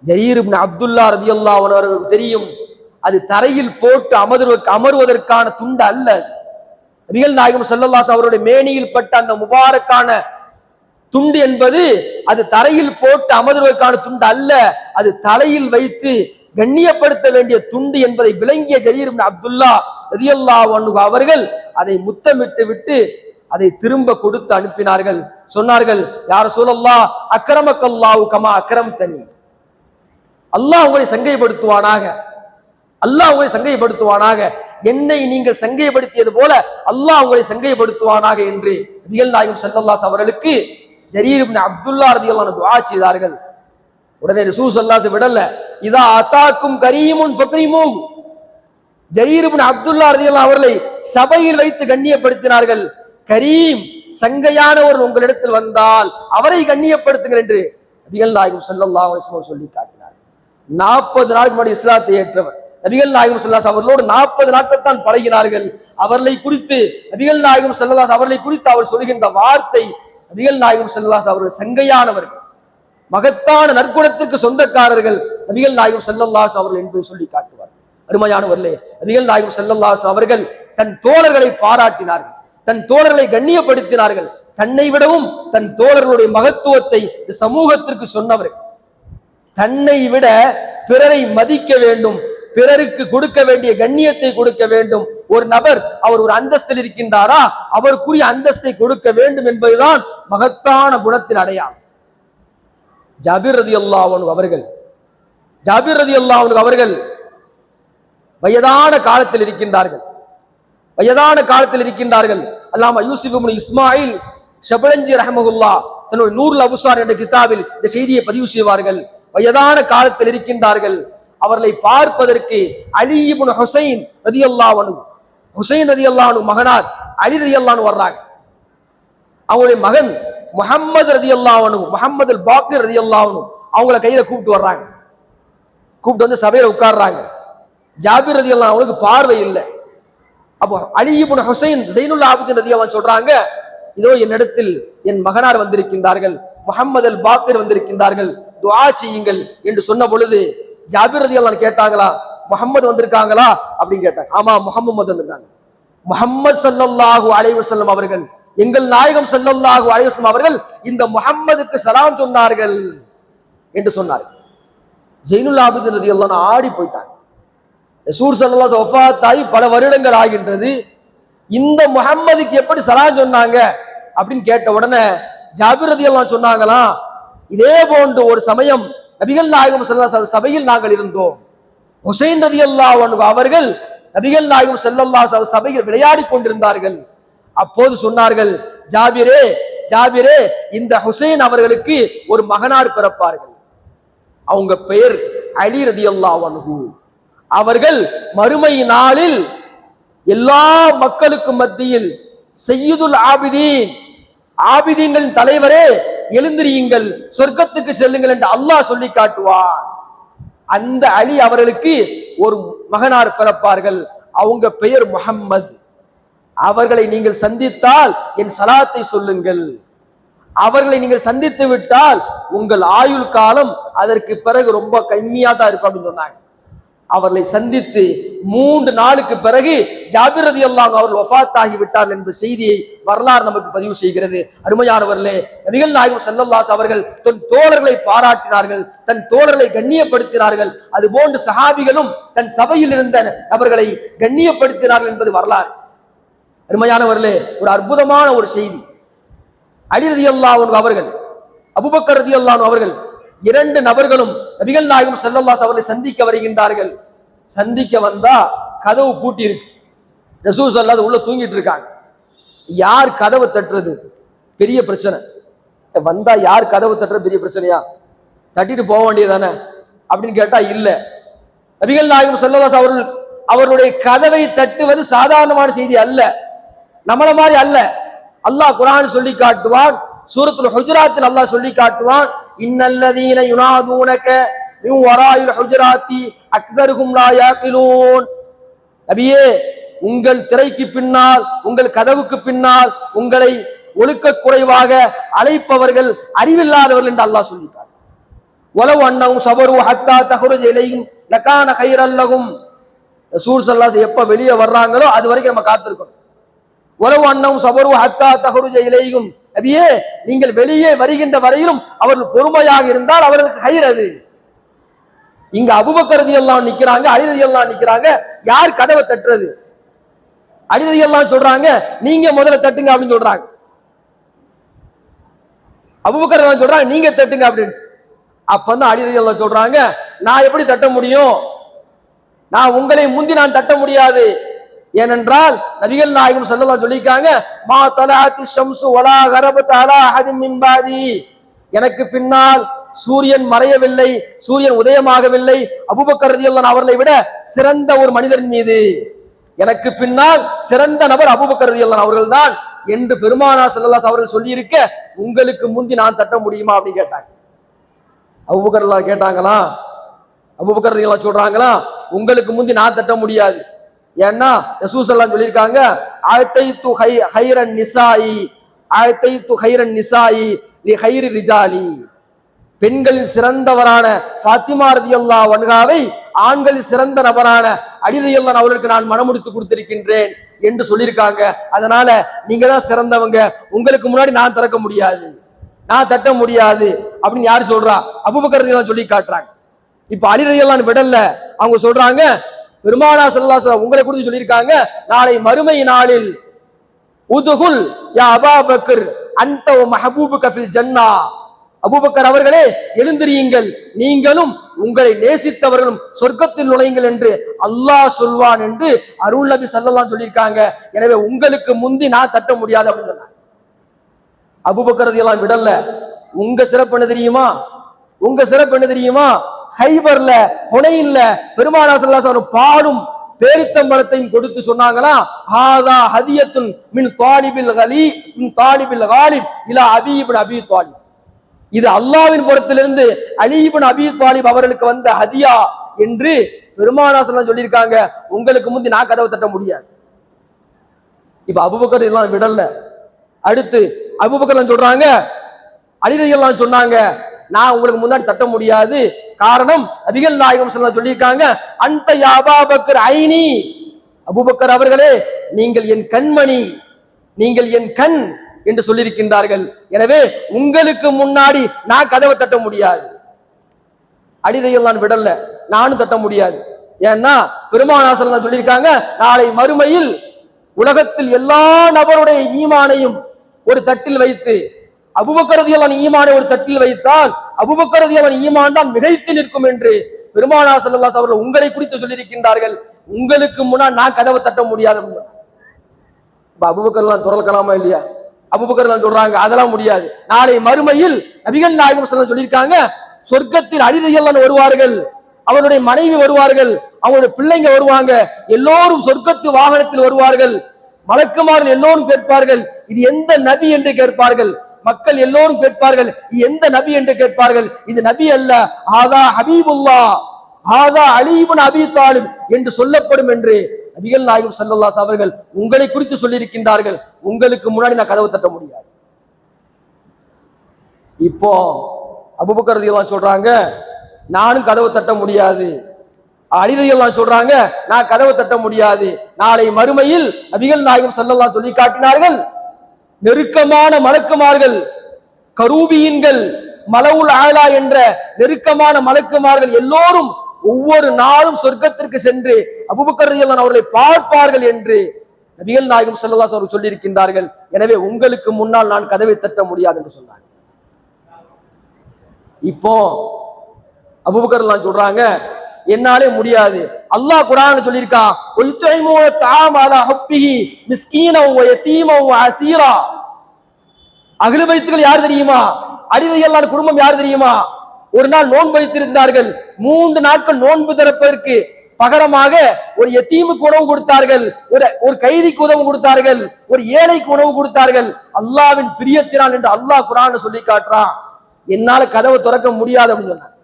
ஜரீர் இப்னு அப்துல்லாஹ் ரலியல்லாஹு அன்ஹு அவர்களுக்கு தெரியும், அது தரையில் போட்டு அமருவதற்கான துண்டு அல்ல. நபிகள் நாயகம் ஸல்லல்லாஹு அலைஹி அவருடைய மேனியில் பட்ட அந்த முபாரக்கான துண்டு என்பது அது தரையில் போட்டு அமர்வதற்கான துண்டு அல்ல, அது தலையில் வைத்து கண்ணியப்படுத்த வேண்டிய துண்டு என்பதை விளங்கிய ஜரீர் இப்னு அப்துல்லாஹ் ரலியல்லாஹு அன்ஹு அவர்கள் அதை முத்தமிட்டு விட்டு அதை திரும்ப கொடுத்து அனுப்பினார்கள். சொன்னார்கள், யா ரசூலல்லாஹ் அக்ரமக்கல்லாஹு கமா அக்ரம்தனி, அல்லாஹ் உங்களை சங்கைப்படுத்துவானாக, அல்லாஹ் உங்களை சங்கைப்படுத்துவானாக, என்னை நீங்கள் சங்கைப்படுத்தியது போல அல்லாஹ் உங்களை சங்கைப்படுத்துவானாக என்று நபிகள் நாயகம் ஸல்லல்லாஹு அலைஹி அவர்களுக்கு ஜரீர் இப்னு அப்துல்லாஹ் ரலியல்லாஹு அன்ஹு துஆ செய்தார்கள். உடனே ரசூல் ஸல்லல்லாஹு அலைஹி விடல, இதா அதாக்கும் கரீமுன் ஃபக்ரிமூ, ஜரீர் இப்னு அப்துல்லாஹ் ரலியல்லாஹு அவர்களை சபையில் வைத்து கண்ணியப்படுத்தினார்கள். கரீம் சங்கையானவர் உங்களிடத்தில் வந்தால் அவரை கண்ணியப்படுத்துங்கள் என்று நபிகள் நாயகம் ஸல்லல்லாஹு அலைஹி வஸல்லம் சொல்லி காட்டினார். 40 நாளுக்கு முன்னாடி இஸ்லாத்தை ஏற்றவர் நபிகள் நாயகம் ஸல்லல்லாஹு அலைஹி வஸல்லம் அவர்களோடு 40 நாட்கள் தான் பழகினார்கள். அவர்களை குறித்து நபிகள் நாயகம் ஸல்லல்லாஹு அலைஹி வஸல்லம் அவர்களை குறித்து அவர் சொல்கின்ற வார்த்தை, நபிகள் நாயகம் ஸல்லல்லாஹு அலைஹி வஸல்லம் அவர்கள் சங்கையானவர்கள், மகத்தான நற்குணத்திற்கு சொந்தக்காரர்கள் நபிகள் நாயகம் ஸல்லல்லாஹு அலைஹி வஸல்லம் அவர்கள் என்று சொல்லி காட்டுவார். அருமையானவர்களே, நபிகள் நாயகம் ஸல்லல்லாஹு அலைஹி வஸல்லம் அவர்கள் தன் தோழர்களை பாராட்டினார்கள், தன் தோழர்களை கண்ணியப்படுத்தினார்கள். தன்னை விடவும் தன் தோழர்களுடைய மகத்துவத்தை சமூகத்திற்கு சொன்னவர்கள். தன்னை விட பிறரை மதிக்க வேண்டும், பிறருக்கு கொடுக்க வேண்டிய கண்ணியத்தை கொடுக்க வேண்டும். ஒரு நபர் அவர் ஒரு அந்தஸ்தில் இருக்கின்றாரா, அவருக்குரிய அந்தஸ்தை கொடுக்க வேண்டும் என்பதுதான் மகத்தான குணத்தின் அடையாளம். ஜாபிர் ரலியல்லாஹு அன்ஹு அவர்கள் வயதான காலத்தில் இருக்கின்றார்கள். அல்லாமா யூசுப் இப்னு இஸ்மாயில் ஷபலஞ்சி ரஹ்மஹுல்லாஹ் தன்னுடைய நூருல் அபுசார் என்ற கிதாபில் இந்த செய்தியை பதிவு செய்வார்கள். வயதான காலத்தில் இருக்கின்றார்கள். அவர்களை பார்ப்பதற்கு அலி இப்னு ஹுசைன் ரலியல்லாஹு அன்ஹு மகனார் அலி ரலியல்லாஹு அன்ஹு வர்றாங்க. அவங்களுடைய மகன் முஹம்மது ரலியல்லாஹு அன்ஹு, முஹம்மது அல் பாக்கிர் ரலியல்லாஹு அன்ஹு அவங்கள கையில கூப்பிட்டு வந்து சபையில உட்கார்றாங்க. ஜாபிர் ரலியல்லாஹு அன்ஹுக்கு பார்வை இல்லை. அப்போ அலி இப்னு ஹுசைன் ஸைனுல் ஆபிதீன் ரலியல்லாஹு அன்ஹு சொல்றாங்க, இதோ என்னிடத்தில் என் மகனார் வந்திருக்கின்றார்கள், முஹம்மது அல் பாக்கிர் வந்திருக்கின்றார்கள், துஆ செய்யுங்கள் என்று சொன்ன பொழுது ஜாபிர் ரலியல்லாஹு அன்ஹு கேட்டாங்களா, முஹம்மது வந்திருக்காங்களா அப்படின்னு கேட்டாங்க. ஆமா, முஹம்மது வந்திருக்காங்க. முஹம்மது ஸல்லல்லாஹு அலைஹி வஸல்லம் அவர்கள், எங்கள் நாயகம் ஸல்லல்லாஹு அலைஹி வஸல்லம் அவர்கள் இந்த முஹம்மதுக்கு சலாம் சொன்னார்கள் என்று சொன்னார்கள். ஸைனுல் ஆபிதீன் ரலியல்லாஹு அன்ஹு ஆடி போயிட்டாங்க. ரசூல் ஸல்லல்லாஹு அலைஹி வஸல்லம் வஃபாத் ஆகி பல வருடங்கள் ஆகின்றது, இந்த முஹம்மதுக்கு எப்படி சலாம் சொன்னாங்க அப்படின்னு கேட்ட உடனே ஜாபிர் ரலியல்லாஹு அன்ஹு சொன்னாங்களா, இதே போன்று ஒரு சமயம் நபிகள் நாயகம் ஸல்லல்லாஹு அலைஹி வஸல்லம் சபையில் நாங்கள் இருந்தோம். ஹுசைன் ரலியல்லாஹு அன்ஹு அவர்கள் நபிகள் நாயகம் ஸல்லல்லாஹு அலைஹி வஸல்லம் சபையில் விளையாடி கொண்டிருந்தார்கள். அப்போது சொன்னார்கள், ஜாபிரே இந்த ஹுசைன் அவர்களுக்கு ஒரு மகனார் பிறப்பார்கள், அவங்க பெயர் அலி ரலியல்லாஹு அன்ஹு. அவர்கள் மறுமை நாளில் எல்லா மக்களுக்கு மத்தியில் சய்யிதுல் ஆபிதீன்களின் தலைவரே எழுந்திரியுங்கள், சொர்க்கத்துக்கு செல்லுங்கள் என்று அல்லாஹ் சொல்லி காட்டுவார். அந்த அலி அவர்களுக்கு ஒரு மகனார் பிறப்பார்கள், அவங்க பெயர் முஹம்மது. அவர்களை நீங்கள் சந்தித்தால் என் சலாத்தை சொல்லுங்கள், அவர்களை நீங்கள் சந்தித்து விட்டால் உங்கள் ஆயுள் காலம் அதற்கு பிறகு ரொம்ப கம்மியா தான் இருக்கும் அப்படின்னு சொன்னாங்க. அவர்களை சந்தித்து 3 நாளுக்கு பிறகு ஜாபிர் ரலியல்லாஹு அன்ஹு அவர்கள் வஃபாத் ஆகி விட்டார்கள் என்ற செய்தியை வரலாறு நமக்கு பதிவு செய்கிறது. அருமையானவர்களே, நபிகள் நாயகம் ஸல்லல்லாஹு அலைஹி அவர்கள் தன் தோழர்களை பாராட்டினார்கள், தன் தோழர்களை கண்ணியப்படுத்தினார்கள். அதுபோன்று சஹாபிகளும் தன் சபையில் இருந்த நபர்களை கண்ணியப்படுத்தினார்கள் என்பது வரலாறு. அருமையானவர்களே, ஒரு அற்புதமான ஒரு செய்தி. அலி ரலியல்லாஹு அன்ஹு அவர்கள், அபூபக்கர் ரலியல்லாஹு அன்ஹு அவர்கள், 2 நபர்களும் நபிகள் நாயகம் ஸல்லல்லாஹு அலைஹி அவர்களை சந்திக்க வருகின்றார்கள். சந்திக்க வந்தா கதவு பூட்டி இருக்கு. ரசூல் ஸல்லல்லாஹு அலைஹி உள்ள தூங்கிட்டு இருக்காங்க. யார் கதவை தட்டுறது? பெரிய பிரச்சனை. வந்தா யார் கதவை தட்டுறது பெரிய பிரச்சனையா? தட்டிட்டு போக வேண்டியதானே அப்படின்னு கேட்டா இல்ல. நபிகள் நாயகம் ஸல்லல்லாஹு அலைஹி அவர்கள் அவருடைய கதவை தட்டுவது சாதாரணமான செய்தி அல்ல, நம்மள மாதிரி அல்ல. அல்லாஹ் குர்ஆன் சொல்லி காட்டுவான், சூரத்துல் ஹுஜராத்தில் அல்லாஹ் சொல்லி காட்டுவான், இன்னல்லதீன யுனாதூனக மின் வராயில் ஹுஜராத்தி அக்ஸருஹும் லா யாகிலூன். நபியே, உங்கள் திரைக்கு பின்னால், உங்கள் கதவுக்கு பின்னால் உங்களை ஒழுக்க குறைவாக அழைப்பவர்கள் அறிவில்லாதவர்கள் என்று அல்லாஹ் சொல்லி காட்டுவான். வலவ் அன்னஹும் ஸபரு ஹத்தா தஹ்ருஜ இலைஹிம் லகான கைரல் லஹும். ரசூல் ஸல்லல்லாஹு அலைஹி எப்ப வெளியே வர்றாங்களோ அது வரைக்கும் நம்ம காத்திருக்கணும். வலவ் அன்னஹும் ஸபரு ஹத்தா தஹ்ருஜ இலைஹிம். நபியே, நீங்கள் வெளியே வருகின்ற வரையிலும் அவர்கள் பொறுமையாக இருந்தால் அவர்களுக்கு ஹைர். அது இங்க அபூபக்கர் ரலியல்லாஹு அன்ஹு நிக்கிறாங்க, அலி ரலியல்லாஹு அன்ஹு நிக்கிறாங்க. யார் கதவை தட்டுறது? அலி ரலியல்லாஹு அன்ஹு சொல்றாங்க, நீங்க முதல்ல தட்டுங்க அப்படின்னு சொல்றாங்க. அபூபக்கர் ரலியல்லாஹு அன்ஹு சொல்றாங்க, நீங்க தட்டுங்க அப்படின்னு. அப்ப வந்து அலி ரலியல்லாஹு அன்ஹு சொல்றாங்க, நான் எப்படி தட்ட முடியும்? நான் உங்களை முந்தி நான் தட்ட முடியாது. ஏனென்றால் நபிகள் நாயகம் ஸல்லல்லாஹு அலைஹி சொல்லிருக்காங்க, மா தலஅத்தி ஷம்சு வலா கரபத் அலா அஹதின் மின் பாதி. எனக்கு பின்னால் சூரியன் மறையவில்லை, சூரியன் உதயமாகவில்லை அபூபக்கர் ரலியல்லாஹு அன்ஹு அவர்களை விட சிறந்த ஒரு மனிதரின் மீது. எனக்கு பின்னால் சிறந்த நபர் அபூபக்கர் ரலியல்லாஹு அன்ஹு அவர்கள்தான். என்று பெருமானார் ஸல்லல்லாஹு அவர்கள் சொல்லியிருக்க உங்களுக்கு முந்தி நான் தட்ட முடியுமா அப்படின்னு கேட்டாங்க. அபூபக்கர் ரலியல்லாஹு கேட்டாங்களா? அபூபக்கர் ரலியல்லாஹு சொல்றாங்களா, உங்களுக்கு முந்தி நான் தட்ட முடியாது. ஏன்னா ரசூல் ஸல்லல்லாஹு சொல்லியிருக்காங்க, ஆயத்தைத்து ஹைரன் நிசாயி, ஆயத்தைத்து ஹைரன் நிசாயி லி ஹைரி ரிஜாலி, பெண்களில் சிறந்தவரான ஃபாத்திமா ரலியல்லாஹு அன்ஹாவை ஆண்களில் சிறந்த நபரான அலி ரலியல்லாஹு அவர்களுக்கு நான் மனமுடித்து கொடுத்திருக்கின்றேன் என்று சொல்லியிருக்காங்க. அதனால நீங்க தான் சிறந்தவங்க, உங்களுக்கு முன்னாடி நான் திறக்க முடியாது, நான் தட்ட முடியாது அப்படின்னு யாரு சொல்றா? அபூபக்கர் ரலியல்லாஹு சொல்லி காட்டுறாங்க. இப்ப அலி ரலியல்லாஹு விடல, அவங்க சொல்றாங்க பெருமானார் ஸல்லல்லாஹு அலைஹி வஸல்லம் உங்களை குறித்து சொல்லியிருக்காங்க, நாளை மறுமை நாளில் உதுகுல் யா அபூபக்கர் அன்த வ மஹபூபுக ஃபில் ஜன்னah, அபூபக்கர் அவர்களே எழுந்திரியுங்கள், நீங்களும் உங்களை நேசித்தவர்களும் சொர்க்கத்தில் நுழையுங்கள் என்று அல்லாஹ் சொல்வான் என்று அருள் நபி ஸல்லல்லாஹு அலைஹி சொல்லியிருக்காங்க. எனவே உங்களுக்கு முந்தி நான் தட்ட முடியாது அப்படின்னு சொன்னாங்க. அபூபக்கர் ரலியல்லாஹு விடல. உங்க சிறப்பு என்ன தெரியுமா? உங்க சிறப்பு என்ன தெரியுமா? ஹைபர்ல ஹுனைன்ல பெருமானார் ஸல்லல்லாஹு அலைஹி வஸல்லம் பாலும் பேரித்தம்பழத்தையும் கொடுத்து சொன்னாங்களா, ஹாதா ஹதியத்துன் மின் தாலிபில் கலி மின் தாலிபில் காலிப் இலா அபீ இப்னு அபீ தாலிப், இது அல்லாஹ்வின் புறத்திலிருந்து அலி இப்னு அபீ தாலிப் அவர்களுக்கு வந்த ஹதியா என்று பெருமானார் ஸல்லல்லாஹு அலைஹி சொல்லியிருக்காங்க. உங்களுக்கு முந்தி நான் கதவை தட்ட முடியாது. இப்ப அபூபக்கர் எல்லாம் விடல. அடுத்து அபூபக்கர் சொல்றாங்க, அலி ரலியல்லாஹு சொன்னாங்க, நான் உங்களுக்கு முன்னாடி தட்ட முடியாது. காரணம் நபிகள் நாயகம் ஸல்லல்லாஹு அலைஹி சொல்லியிருக்காங்க, அன்த யா அபூபக்கர் ஐனி, அபூபக்கர் அவர்களே நீங்கள் என் கண்மணி, நீங்கள் என் கண் என்று சொல்லியிருக்கின்றார்கள். எனவே உங்களுக்கு முன்னாடி நான் கதவை தட்ட முடியாது. அலி ரலியல்லாஹு விடல, நானும் தட்ட முடியாது. ஏன்னா பெருமானார் ஸல்லல்லாஹு அலைஹி சொல்லியிருக்காங்க, நாளை மறுமையில் உலகத்தில் எல்லா நபருடைய ஈமானையும் ஒரு தட்டில் வைத்து அபூபக்கர் ரலியல்லாஹு ஈமானை ஒரு தட்டில் வைத்தால் அபூபக்கர் ரலியல்லாஹு ஈமான் தான் மிகைத்து நிற்கும் என்று பெருமானார் ஸல்லல்லாஹு அலைஹி அவர்கள் உங்களை குறித்து சொல்லியிருக்கின்றார்கள். உங்களுக்கு முன்னால் நான் கதவை தட்ட முடியாது. அபூபக்கர் துறக்கலாமா இல்லையா? அபூபக்கர் சொல்றாங்க அதெல்லாம் முடியாது. நாளை மறுமையில் நபிகள் நாயகம் ஸல்லல்லாஹு அலைஹி சொல்லியிருக்காங்க, சொர்க்கத்தில் அலி ரலியல்லாஹு வருவார்கள், அவருடைய மனைவி வருவார்கள், அவருடைய பிள்ளைங்க வருவாங்க, எல்லோரும் சொர்க்கத்து வாகனத்தில் வருவார்கள். மலக்குமார்கள் எல்லோரும் கேட்பார்கள், இது எந்த நபி என்று கேட்பார்கள். மக்கள் எல்லோரும் கேட்பார்கள், இது எந்த நபி என்று கேட்பார்கள். இது நபி அல்ல, ஆதா ஹபீபுல்லாஹ், ஆதா அலி இப்னு அபீ தாலிப் என்று சொல்லப்படும் என்று நபிகள் நாயகம் ஸல்லல்லாஹு அலைஹி அவர்கள் உங்களை குறித்து சொல்லியிருக்கின்றார்கள். உங்களுக்கு முன்னாடி நான் கதவு தட்ட முடியாது. இப்போ அபூபக்கர் ரலியல்லாஹு சொல்றாங்க, நானும் கதவு தட்ட முடியாது. அலி ரலியல்லாஹு சொல்றாங்க, நான் கதவு தட்ட முடியாது. நாளை மறுமையில் நபிகள் நாயகம் ஸல்லல்லாஹு சொல்லி காட்டினார்கள், நெருக்கமான மலக்குமார்கள், கரூபியின்கள், மலவுல் ஆலா என்ற நெருக்கமான மலக்குமார்கள் எல்லோரும் ஒவ்வொரு நாளும் சொர்க்கத்திற்கு சென்று அபூபக்கர் ரலியல்லாஹு அவர்களை பார்ப்பார்கள் என்று நபிகள் நாயகம் ஸல்லல்லாஹு அலைஹி வஸல்லம் சொல்லியிருக்கின்றார்கள். எனவே உங்களுக்கு முன்னால் நான் கதவை தட்ட முடியாது என்று சொன்னாங்க. இப்போ அபூபக்கர் ரலியல்லாஹு சொல்றாங்க, என்னாலே முடியாது. அல்லாஹ் குர்ஆன்ல சொல்லியிருக்கான், ஒய்துஇமூன தஆம அலா ஹுப்பிஹி மிஸ்கீனன் வ யதீமன் வ அஸீரா. அஹ்லு பைத்துகள் யார் தெரியுமா? அலி ரலியல்லாஹு குடும்பம் யார் தெரியுமா? ஒரு நாள் நோன்பு வைத்திருந்தார்கள். 3 நாட்கள் நோன்பு திறப்பதற்கு பகரமாக ஒரு யத்தீமுக்கு உணவு கொடுத்தார்கள், ஒரு கைதிக்கு உணவு கொடுத்தார்கள், ஒரு ஏழைக்கு உணவு கொடுத்தார்கள். அல்லாஹ்வின் பிரியத்தினால் என்று அல்லாஹ் குர்ஆன்ல சொல்லி காட்டுறான். என்னால கதவை திறக்க முடியாது அப்படின்னு சொன்னாங்க.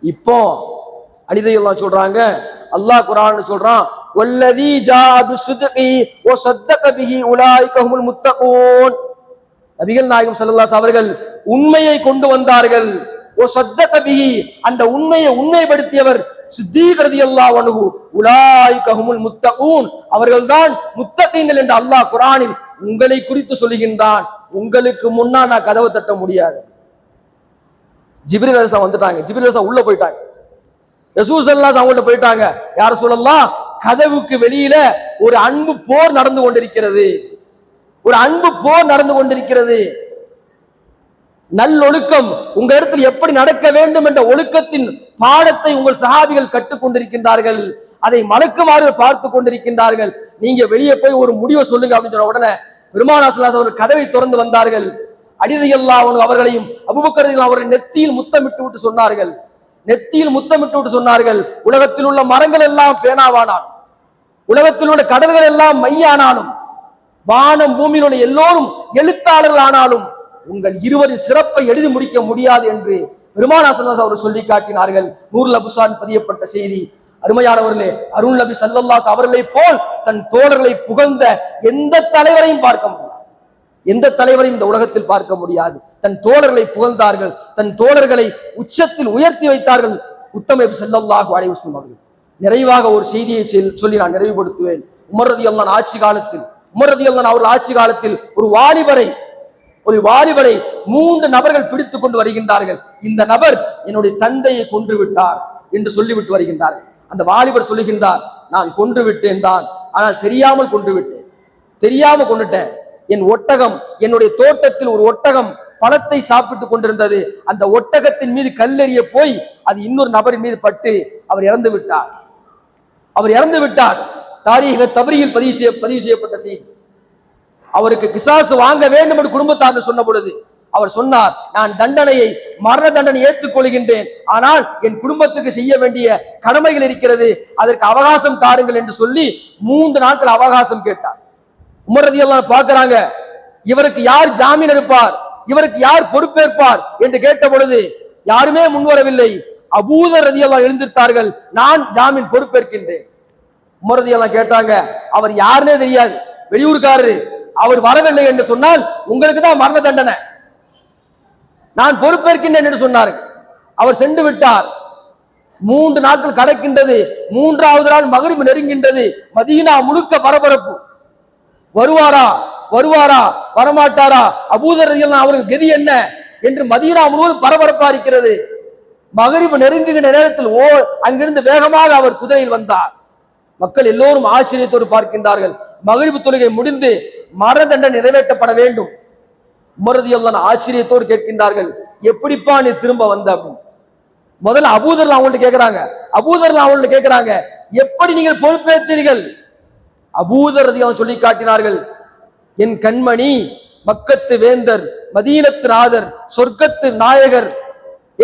இப்போ அலி ரலியல்லாஹு சொல்றாங்க, அல்லாஹ் குர்ஆன்ல சொல்றான், வல்லதீ ஜாஅ பிஸ்ஸித்கி வ ஸத்தக பிஹி உலாயிக ஹுமுல் முத்தகூன். நபிகள் நாயகம் ஸல்லல்லாஹு அலைஹி அவர்கள் உண்மையை கொண்டு வந்தார்கள். ஓ ஸத்தக பிஹி, அந்த உண்மையை உண்மைப்படுத்தியவர் சித்தீக் ரலியல்லாஹு அன்ஹு, உலாயிக ஹுமுல் முத்தகூன், அவர்கள்தான் முத்தகீன்கள் என்று அல்லாஹ் குர்ஆனில் உங்களை குறித்து சொல்லுகின்றான். உங்களுக்கு முன்னால் நான் கதவை தட்ட முடியாது. ஜிப்ரீல் அலைஹிஸ்ஸலாம் வந்துட்டாங்க. ஜிப்ரீல் அலைஹிஸ்ஸலாம் உள்ள போயிட்டாங்க. ரசூல் ஸல்லல்லாஹு அலைஹி அவங்கள்ட்ட போயிட்டாங்க, யா ரசூலல்லாஹ், கதவுக்கு வெளியில ஒரு அன்பு போர் நடந்து கொண்டிருக்கிறது, ஒரு அன்பு போர் நடந்து கொண்டிருக்கிறது. நல்லொழுக்கம் உங்க இடத்தில் எப்படி நடக்க வேண்டும் என்ற ஒழுக்கத்தின் பாடத்தை உங்கள் சஹாபிகள் கற்றுக் கொண்டிருக்கின்றார்கள். அதை மலக்குமார்கள் பார்த்து கொண்டிருக்கின்றார்கள். நீங்க வெளியே போய் ஒரு முடிவை சொல்லுங்க அப்படின்னு சொன்ன உடனே பெருமானார் ஸல்லல்லாஹு அலைஹி அவர்கள் கதவை திறந்து வந்தார்கள். அலி ரலியல்லாஹு அன்ஹு அவர்களையும் அபூபக்கர் ரலியல்லாஹு அவர்கள் நெத்தியில் முத்தமிட்டு விட்டு சொன்னார்கள், நெத்தியில் முத்தமிட்டு விட்டு சொன்னார்கள், உலகத்தில் உள்ள மரங்கள் எல்லாம் பேனாவானாலும், உலகத்தில் உள்ள கடல்கள் எல்லாம் மையானாலும், வானம் பூமியில் உள்ள எல்லோரும் எழுத்தாளர்கள் ஆனாலும் உங்கள் இருவரின் சிறப்பை எழுதி முடிக்க முடியாது என்று பெருமானார் ஸல்லல்லாஹு அலைஹி அவர்கள் சொல்லி காட்டினார்கள். நூறுல் அபுசான் பதியப்பட்ட செய்தி. அருமையானவர்களே, அருள் நபி ஸல்லல்லாஹு அவர்களை போல் தன் தோழர்களை புகழ்ந்த எந்த தலைவரையும் பார்க்க முடியாது. எந்த தலைவரையும் இந்த உலகத்தில் பார்க்க முடியாது. தன் தோழர்களை புகழ்ந்தார்கள், தன் தோழர்களை உச்சத்தில் உயர்த்தி வைத்தார்கள் உத்தம நபி ஸல்லல்லாஹு அலைஹி வஸல்லம் அவர்கள். நிறைவாக ஒரு செய்தியை சொல்லி நான் நிறைவுபடுத்துவேன். உமர் ரலியல்லாஹு ஆட்சி காலத்தில், உமர் ரலியல்லாஹு அவர்கள் ஆட்சி காலத்தில் ஒரு வாலிபரை 3 நபர்கள் பிடித்துக் கொண்டு வருகின்றார்கள். இந்த நபர் என்னுடைய தந்தையை கொன்று விட்டார் என்று சொல்லிவிட்டு வருகின்றார்கள். அந்த வாலிபர் சொல்லுகின்றார், நான் கொன்று விட்டேன் தான், ஆனால் தெரியாமல் கொண்டுட்டேன். என் ஒட்டகம், என்னுடைய தோட்டத்தில் ஒரு ஒட்டகம் பழத்தை சாப்பிட்டுக் கொண்டிருந்தது. அந்த ஒட்டகத்தின் மீது கல்லெறிய போய் அது இன்னொரு நபரின் மீது பட்டு அவர் இறந்து விட்டார். தாரீக தபரியில் பதிவு செய்யப்பட்ட செய்தி. அவருக்கு கிசாஸ் வாங்க வேண்டும் என்று குடும்பத்தார் சொன்ன பொழுது அவர் சொன்னார், நான் மரண தண்டனை ஏற்றுக்கொள்கின்றேன், ஆனால் என் குடும்பத்துக்கு செய்ய வேண்டிய கடமைகள் இருக்கிறது, அதற்கு அவகாசம் தாருங்கள் என்று சொல்லி 3 நாட்கள் அவகாசம் கேட்டார். உமர் ரலியல்லாஹு பார்க்கிறாங்க, இவருக்கு யார் ஜாமீன் எடுப்பார், இவருக்கு யார் பொறுப்பேற்பார் என்று கேட்ட பொழுது யாருமே முன்வரவில்லை. அபூதர் ரலியல்லாஹு எழுந்திருத்தார்கள், நான் ஜாமீன் பொறுப்பேற்கின்றேன். உமர் ரலியல்லாஹு கேட்டாங்க, அவர் யாருன்னே தெரியாது, வெளியூர்காரரு, அவர் வரவில்லை என்று சொன்னால் உங்களுக்கு தான் மரண தண்டனை, நான் பொறுப்பேற்கின்றேன் என்று சொன்னார்கள். அவர் சென்று விட்டார். 3 நாட்கள் கடக்கின்றது. 3வது நாள் மகரிப் நெருங்கின்றது. மதீனா முழுக்க பரபரப்பு. வருவாரா வரமாட்டாரா, அபூதர் ரலியல்லாஹு அவர்கள் கதி என்ன என்று மதீனா முழுவதும் பரபரப்பா இருக்கிறது. மகரிப் நெருங்குகின்ற நேரத்தில் அங்கிருந்து வேகமாக அவர் குதிரையில் வந்தார். மக்கள் எல்லோரும் ஆச்சரியத்தோடு பார்க்கின்றார்கள். மகரிப் தொழுகை முடிந்து மரண தண்டனை நிறைவேற்றப்பட வேண்டும். உமர் ரலியல்லாஹு ஆச்சரியத்தோடு கேட்கின்றார்கள், எப்படிப்பா நீ திரும்ப வந்த அப்படின்னு. முதல்ல அபூதர் அவங்கள்ட்ட கேட்கிறாங்க, எப்படி நீங்கள் பொறுப்பேற்றீர்கள்? அபூதர் ரலியல்லாஹு சொல்லி காட்டினார்கள், என் கண்மணி, மக்கத்து வேந்தர், மதீனத்து நாதர், சொர்க்கத்து நாயகர்,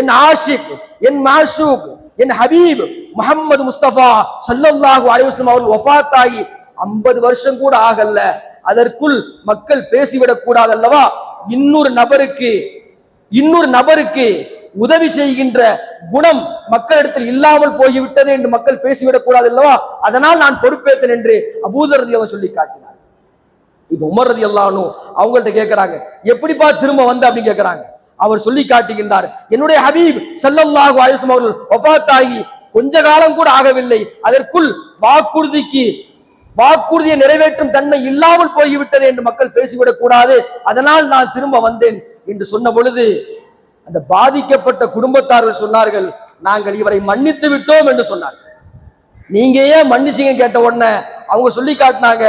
என் ஆஷிக், என் மாஷூக், என் ஹபீப் முஹம்மது முஸ்தபா ஸல்லல்லாஹு அலைஹி வஸல்லம் அவர்கள் வஃபாத் ஆகி 50 வருஷம் கூட ஆகல, அதற்குள் மக்கள் பேசிவிடக் கூடாது அல்லவா? இன்னொரு நபருக்கு உதவி செய்கின்ற குணம் மக்களிடத்தில் இல்லாமல் போய்விட்டது என்று மக்கள் பேசிவிடக் கூடாது அல்லவா? அதனால் நான் பொறுப்பேற்றேன் என்று அபூதர் ரலியல்லாஹு சொல்லி காட்டினார். இப்ப உமர் ரலியல்லாஹு அவங்கள்ட்ட கேட்கிறாங்க, எப்படிப்பா திரும்ப வந்த அப்படின்னு கேட்கிறாங்க. அவர் சொல்லி காட்டுகின்றார், என்னுடைய ஹபீப் ஸல்லல்லாஹு அலைஹி வஸல்லம் அவர்கள் வஃபாத் ஆகி கொஞ்ச காலம் கூட ஆகவில்லை, அதற்குள் வாக்குறுதியை நிறைவேற்றும் தன்மை இல்லாமல் போய்விட்டது என்று மக்கள் பேசிவிடக் கூடாது, அதனால் நான் திரும்ப வந்தேன் என்று சொன்ன பொழுது அந்த பாதிக்கப்பட்ட குடும்பத்தார்கள் சொன்னார்கள், நாங்கள் இவரை மன்னித்து விட்டோம் என்று சொன்னார்கள். நீங்க ஏன் மன்னிச்சீங்க கேட்ட உடனே அவங்க சொல்லி காட்டினாங்க,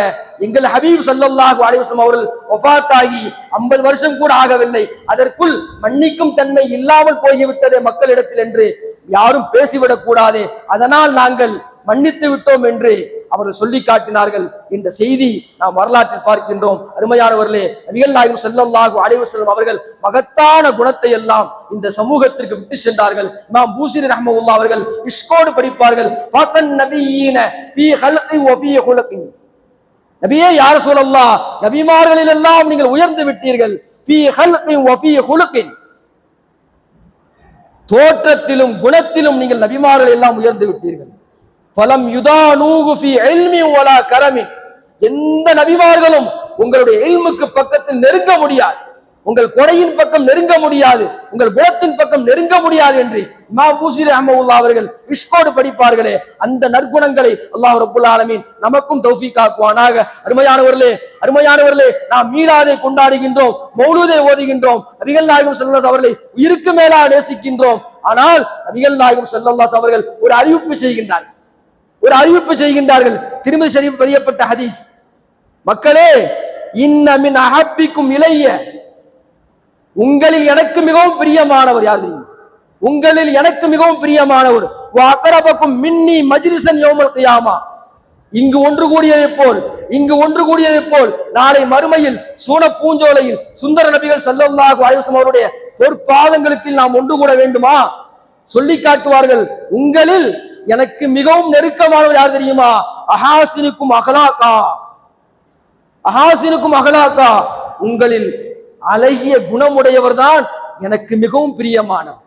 எங்கள் ஹபீப் ஸல்லல்லாஹு அலைஹி வஸல்லம் அவர்கள் வஃபாத் ஆகி 50 வருஷம் கூட ஆகவில்லை, அதற்குள் மன்னிக்கும் தன்மை இல்லாமல் போய்விட்டதே மக்களிடத்தில் என்று யாரும் பேசிவிடக் கூடாது, அதனால் நாங்கள் மன்னித்து விட்டோம் என்று அவர்கள் சொல்லி காட்டினார்கள். இந்த செய்தி நாம் வரலாற்றில் பார்க்கின்றோம். அருமையானவர்களே, நபிகள் நாயகம் ஸல்லல்லாஹு அலைஹி வஸல்லம் அவர்கள் மகத்தான குணத்தை எல்லாம் இந்த சமூகத்திற்கு விட்டு சென்றார்கள். இமாம் பூசிரி ரஹ்மத்துல்லாஹி அவர்கள் இஷ்கோடு படிப்பார்கள், ஃபகன் நபியீன ஃபீ ஹல்கி வ ஃபீ குலகி. நபியே யா ரசூலல்லாஹ், நபிமார்களில் எல்லாம் நீங்கள் உயர்ந்து விட்டீர்கள், ஃபீ ஹல்கி வ ஃபீ குலகி, தோற்றத்திலும் குணத்திலும் நீங்கள் நபிமார்கள் எல்லாம் உயர்ந்து விட்டீர்கள். ஃபலம் யுதானூஹு ஃபீ இல்மி வலா கரமி, எந்த நபிமார்களும் உங்களுடைய இல்முக்கு பக்கத்தில் நெருங்க முடியாது, உங்கள் கொடையின் பக்கம் நெருங்க முடியாது, உங்கள் குணத்தின் பக்கம் நெருங்க முடியாது என்று இமாம் பூசிரி ரஹ்மத்துல்லாஹி அவர்கள் இஷ்கோடு படிப்பார்களே. அந்த நற்குணங்களை அல்லாஹ் ரப்பல் ஆலமீன் நமக்கும் தௌஃபீக் ஆக்குவானாக. அருமையானவர்களே, நாம் மீலாதை கொண்டாடுகின்றோம், மௌலூதை ஓதுகின்றோம், நபிகள் நாயகம் ஸல்லல்லாஹு அலைஹி அவர்களை உயிருக்கு மேலாக நேசிக்கின்றோம். ஆனால் நபிகள் நாயகம் ஸல்லல்லாஹு அலைஹி அவர்கள் ஒரு அறிவிப்பு செய்கின்றார்கள். திருமதி ஷரீஃப் பதியப்பட்ட ஹதீஸ், மக்களே, இன்ன மின் அஹப்பிக்கும் இலைய, உங்களில் எனக்கு மிகவும் பிரியமானவர் யார் தெரியும்? உங்களில் எனக்கு மிகவும் பிரியமானவர், வ அக்ரபக்கும் மின்னி மஜ்லிஸன் யௌமல் கியாமா, இங்கு ஒன்று கூடியதைப் போல் நாளை மறுமையில் சூன பூஞ்சோலையில் சுந்தர நபிகள் ஸல்லல்லாஹு அலைஹி வஸல்லம் அவருடைய பொற்பாதங்களுக்கு நாம் ஒன்று கூட வேண்டுமா? சொல்லி காட்டுவார்கள், உங்களில் எனக்கு மிகவும் நெருக்கமானவர் யார் தெரியுமா? அஹாசினுக்கும் அகலாக்கா, அஹாசினுக்கும் அகலாக்கா, உங்களில் அழகிய குணமுடையவர் தான் எனக்கு மிகவும் பிரியமானவர்,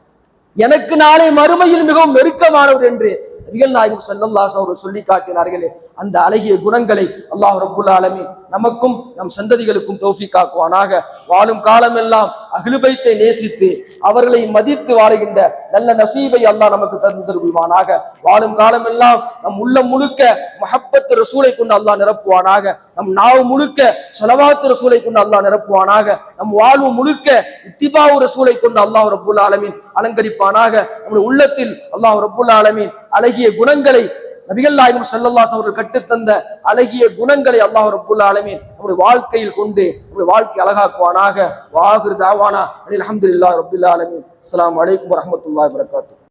எனக்கு நாளை மறுமையில் மிகவும் நெருக்கமானவர் என்று நபிகள் நாயகம் ஸல்லல்லாஹு அலைஹி வஸல்லம் சொல்லி காட்டினார்களே, அந்த அழகிய குணங்களை அல்லாஹ் ரப்புல் ஆலமீன் நமக்கும் நம் சந்ததிகளுக்கும் தௌஃபீக் ஆக்குவானாக. வாழும் காலமெல்லாம் அஹ்லு பைத்தை நேசித்து அவர்களை மதித்து வாழுகின்ற நல்ல நசீபை அல்லாஹ் நமக்கு தந்தருள்வானாக. வாழும் காலமெல்லாம் நம் உள்ளம் முழுக்க மஹப்பத் ரசூலை கொண்டு அல்லாஹ் நிரப்புவானாக. நம் நாவு முழுக்க ஸலவாத் ரசூலை கொண்டு அல்லாஹ் நிரப்புவானாக. நம் வாழ்வு முழுக்க இத்திபாவு ரசூலை கொண்டு அல்லாஹ் ரப்புல் ஆலமீன் அலங்கரிப்பானாக. நம்முடைய உள்ளத்தில் அல்லாஹ் ரப்புல் ஆலமீன் அழகிய குணங்களை, நபிகள் நாயகம் ஸல்லல்லாஹு அலைஹி அவர்கள் கற்றுத்தந்த அழகிய குணங்களை அல்லாஹ் ரப்புல் ஆலமீன் நம்முடைய வாழ்க்கையில் கொண்டு நம்முடைய வாழ்க்கை அழகாக்குவானாக. வாஹிர் தாவானா அல்ஹம்துலில்லாஹி ரப்பில் ஆலமீன். அஸ்ஸலாமு அலைக்கும் வரஹ்மத்துல்லாஹி வபரகாத்துஹு.